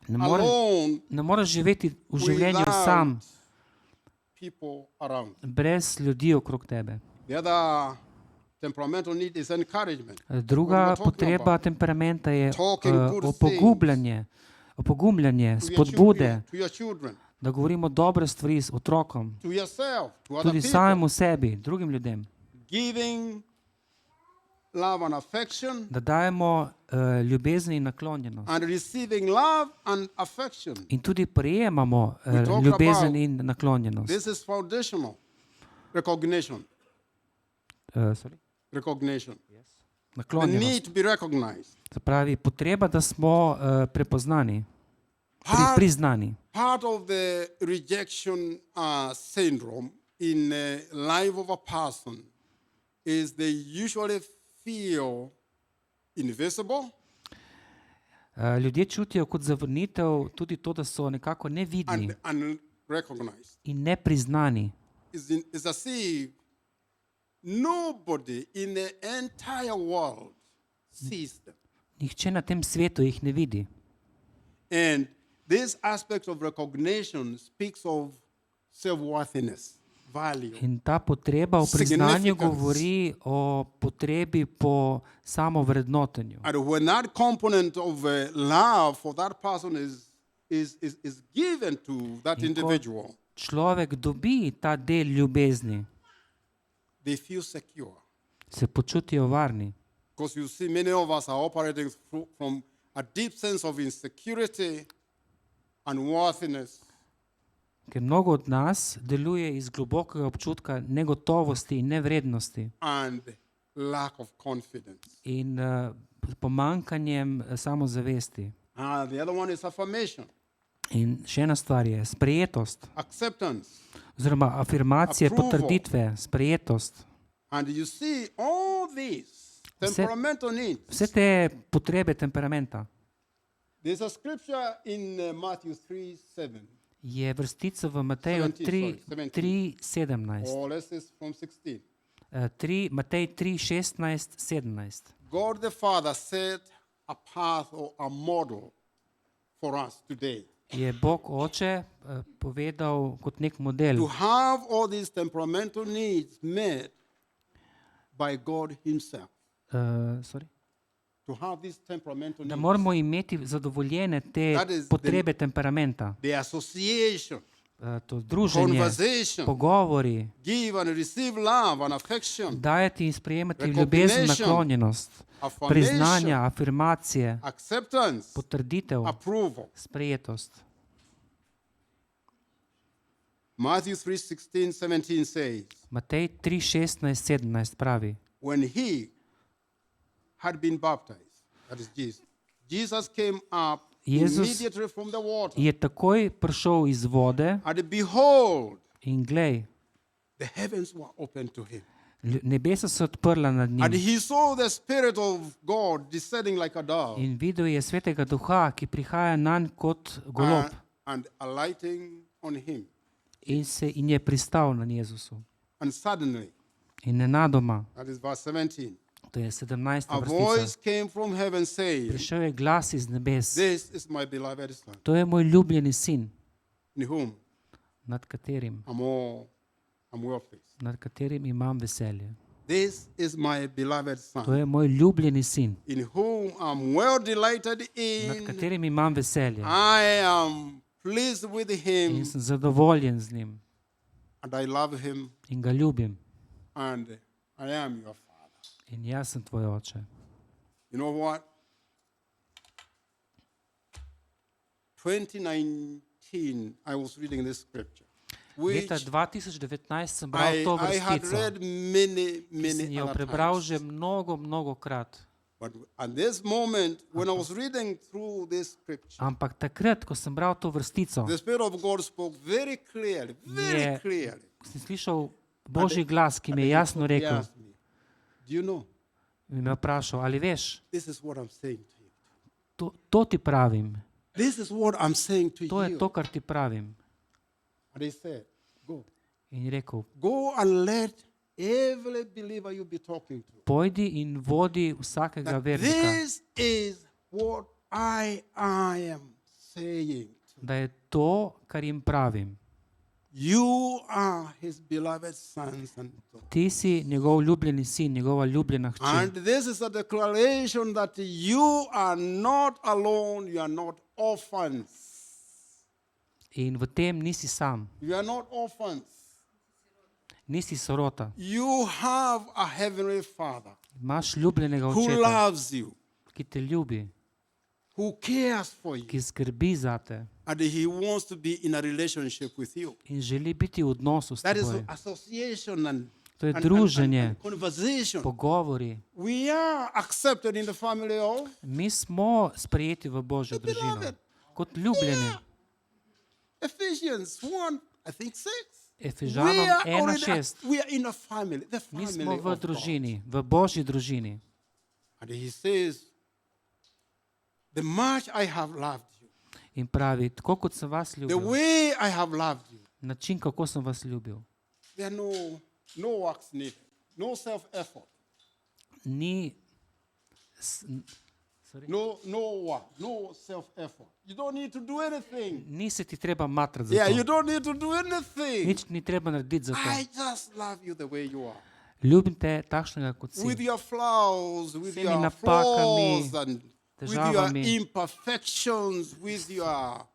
Ne alone moreš živeti v življenju without sam, people around. brez ljudi okrog tebe. The other temperamental need is encouragement. Druga What we're talking potreba about. temperamenta je Talking good opogumljanje, To your spodbude, children, to your children, da govorimo dobre stvari s otrokom, to yourself, to other tudi people. samemu sebi, drugim ljudem, Giving love and affection da dajemo ljubezen in naklonjenost. and receiving love and affection. In tudi prejemamo We talk ljubezen about- in naklonjenost. This is foundational recognition. Sorry? Recognition. The Naklonjenost. need to be recognized. Se pravi, potreba, da smo prepoznani, priznani. Part of the rejection syndrome in the life of a person is they usually feel invisible, Ljudje čutijo kot zavrnitev tudi to, da so nekako nevidni and unrecognized. in nepriznani. It's as if nobody in the entire world sees them. Nihče na tem svetu jih ne vidi. And this aspect of recognition speaks of self-worthiness, value. In ta potreba v priznanju Significance. govori o potrebi po samovrednotenju. And when that component of love for that person is given to that In ko- individual, Človek dobi ta del ljubezni, they feel secure. se počutijo varni. Because you see, many of us are operating from a deep sense of insecurity and worthiness. Ker mnogo od nas deluje iz globokega občutka negotovosti in nevrednosti And lack of confidence. in pomanjkanjem samozavesti. The other one is affirmation, In še ena stvar je sprejetost, acceptance. oziroma afirmacije, Approval. potrditve, sprejetost. And you see all these temperamental needs. Vse te potrebe temperamenta There's a scripture in Matthew 3:7, je vrstica v Mateju 3:17. or let's say from 16. Matej 3:16, 17. God the Father set a path or a model for us today Je Bog Oče povedal kot nek to model, have all these temperamental needs met by God Himself. sorry, To have these temperamental da needs, moramo imeti zadovoljene te That is potrebe temperamenta, the association, to druženje, conversation, pogovori, give and receive love and affection, dajati in sprejemati Recognition. ljubezen, naklonjenost, affirmation, priznanja, afirmacije, acceptance, potrditev, approval. sprejetost. Matthew 3:16, 17 says, Matej 3:16, 17 pravi, when he had been baptized, that is Jesus, Jesus came up Jezus immediately from the water, je takoj prišel iz vode and behold, in glej, the heavens were opened to him. nebesa so odprla nad And njim he saw the Spirit of God descending like a dove in videl je svetega duha, ki prihaja nanj kot golob and alighting on him. in je pristal na Jezusu. And suddenly, In nenadoma, that is verse 17, to je 17. a vrstica, voice came from heaven saying, prišel je glas iz nebes. this is my beloved Son, To je moj ljubljeni sin, in whom nad katerim I'm well pleased. imam veselje. This is my beloved To Son, je moj ljubljeni sin, in whom I'm well delighted nad in. katerim imam veselje. I am pleased with him, In sem zadovoljen z njim and I love him, in ga ljubim. and I am your Father. In jaz sem tvoj oče. You know what? 2019, I was reading this scripture, which Leta 2019 sem bral to I had vrstico, read many, ki sem many jo other prebral times. že mnogo krat. But at this moment, when I was reading through this scripture, Ampak takrat, ko sem bral to vrstico, the Spirit of God spoke very clearly, very Je- clearly. sem slišal Božji glas, ki mi je jasno He rekel, asked me, do you know, in me vprašal, ali veš, this is what I'm saying to you. to ti pravim, This is what I'm saying to to je you. to, kar ti pravim. And he said, go. In je rekel, Go and let every believer you be talking to. pojdi in vodi vsakega That vernika, this is what I am saying. da je to, kar jim pravim. You are his beloved sons and daughters. Ti si njegov ljubljeni sin, njegova ljubljena hči. And this is a declaration that you are not alone, you are not orphans. In v tem nisi sam, You are not orphans. nisi sorota. You have a heavenly Father Imaš ljubljenega who očeta, loves you, ki te ljubi, who cares for you, ki skrbi za te and he wants to be in a relationship with you. in želi biti v odnosu s That is teboj. association and, To je and druženje, conversation. pogovori. We are accepted in the family of Mi smo sprejeti v Božjo družino, kot ljubljeni. Ephesians 1, I think 6. We Efežanom are already 1:6. we are in a family, the Mi family smo of v God. družini, v Božji družini. And he says, the much I have loved you, In pravi, tako kot sem vas the ljubil, way I have loved you, način, kako sem vas ljubil. there are no works needed, no self-effort, Ni, s- sorry. no work, no self-effort. You don't need to do anything. Ni se ti treba matrati za Yeah, you to. don't need to do anything. Nič ni treba narediti za to. I just love you the way you are. Ljubim te takšnega, kot With si. your flaws, with Vsemi your napakami, flaws, and with your težavami. imperfections, with your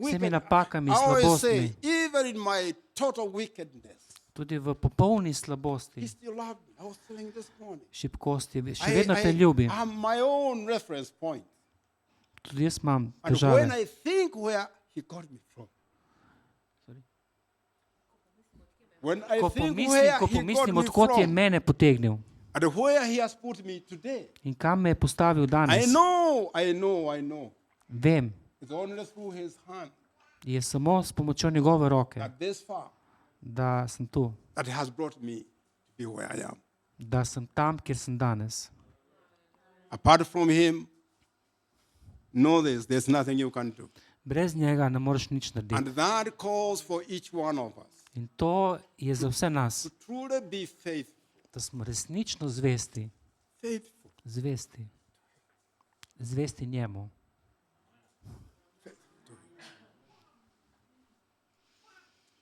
Vsemi napakami, I always say, slabostmi, even in my total wickedness, tudi v popolni he slabosti, still loved me. I was telling this morning. šibkosti, še vedno te ljubi. I have my own reference point. Tudi jaz imam And when težave. I think where he got me from, Sorry. when I Ko think pomislim, where ko he got pomislim, me odkot je from, mene potegnil and where he has put me today, in kam me je postavil I danes, know. vem, It's only through his hand je samo s pomočjo njegove roke, that this far, da sem tu, that has brought me to be where I am. da sem tam, kjer sem danes. Apart from him, know this, there's nothing you can do. Brez njega ne moreš nič And narediti. that calls for each one of us In to je za vse nas, to truly be faithful. da smo resnično zvesti, Faithful. zvesti njemu.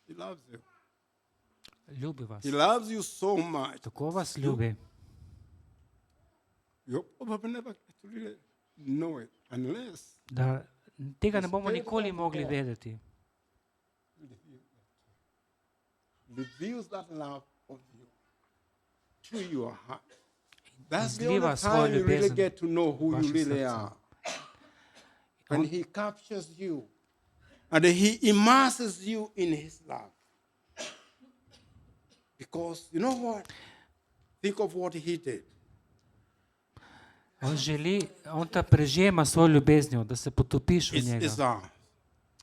He loves you. Ljubi vas. He loves you so much. Tako vas ljubi. You probably never get to really know it unless Da tega ne bomo nikoli mogli vedeti. reveals that love of you to your heart. That's the Izliva only svojo time you really ljubezen get to know who you vaših really srca. are. And he captures you. And he immerses you in his love. Because you know what? Think of what he did. On te prežema svojo ljubeznjo, da se potopiš v It's, njega.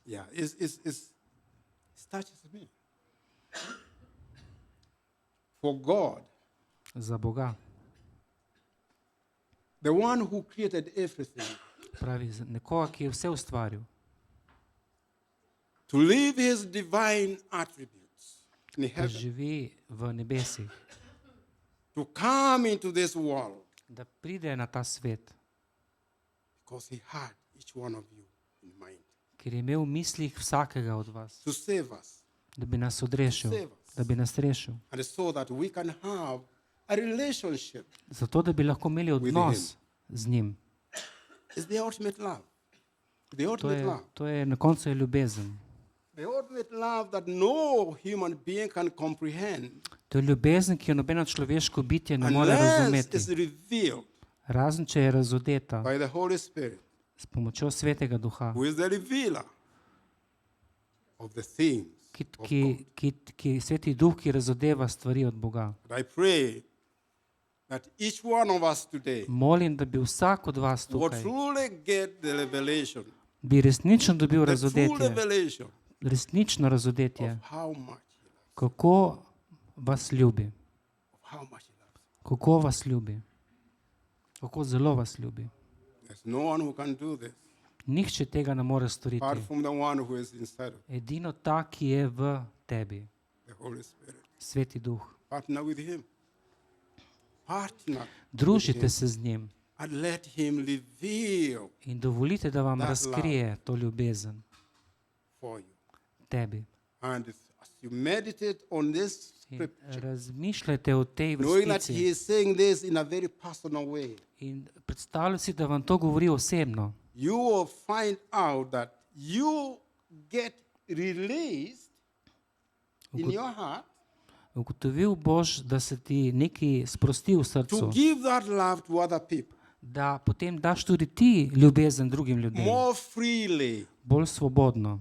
it touches me. For God, Za Boga. the one who created everything, Pravi, za nekoga, ki je vse ustvaril. to live his divine attributes in Da heaven, živi v nebesih. to come into this world, Da pride na ta svet. because he had each one of you in mind, Ker je imel v mislih vsakega od vas. to save us, Da bi nas odrešil. Da bi nas rešil. and so that we can have a relationship. Zato, da bi lahko imeli odnos z njim. It's the ultimate love. The ultimate love. To je na koncu je ljubezen. The ultimate love that no human being can comprehend To je ljubezen, ki jo nobeno človeško bitje ne more unless razumeti. it's revealed Razen, če je razodeta by the Holy Spirit, s pomočjo Svetega Duha, who is the revealer of the things of God. ki Sveti Duh, ki razodeva stvari od Boga. And I pray that each one of us today Molim, da bi vsak od vas would tukaj truly get the revelation, bi resnično dobil the true razodetje, revelation resnično razodetje, of how much He loves, kako vas ljubi, of how much He loves. kako vas ljubi, kako zelo vas ljubi. There's no one who can do this Nihče tega ne more storiti. apart from the one who is inside of Edino ta, ki je v tebi, the Holy Spirit. Sveti Duh. Partner with Him. Partner Družite se z njim and let Him reveal in dovolite, da vam That razkrije to ljubezen for you. tebi. And as you meditate on this In scripture, razmišljajte o tej knowing that vrstici He is saying this in a very personal way, in predstavljajte si, da vam to govori osebno. you will find out that you get released in your heart Ugotovil boš, da se ti nekaj sprosti v to srcu, give that love to other people da potem daš tudi ti ljubezen drugim ljudem, more freely bolj svobodno,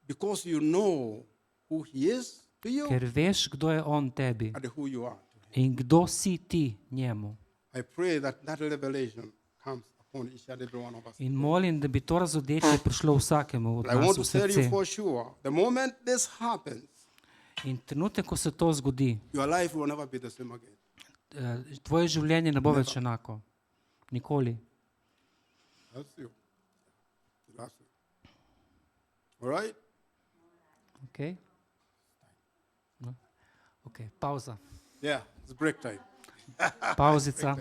because you know who He is to you ker veš, kdo je on tebi and who you are to Him. in kdo si ti njemu. I pray that that revelation comes upon each and every one of us. In molim, da bi to razodetje prišlo vsakemu od But I want nas to v tell you srce. for sure, the moment this happens, In trenutek, ko se to zgodi, your life will never be the same again. tvoje življenje ne bo več enako. Nikoli. That's you. That's you. All right? Okay? No? Okay, pauza. Yeah, it's break time. Pauzica.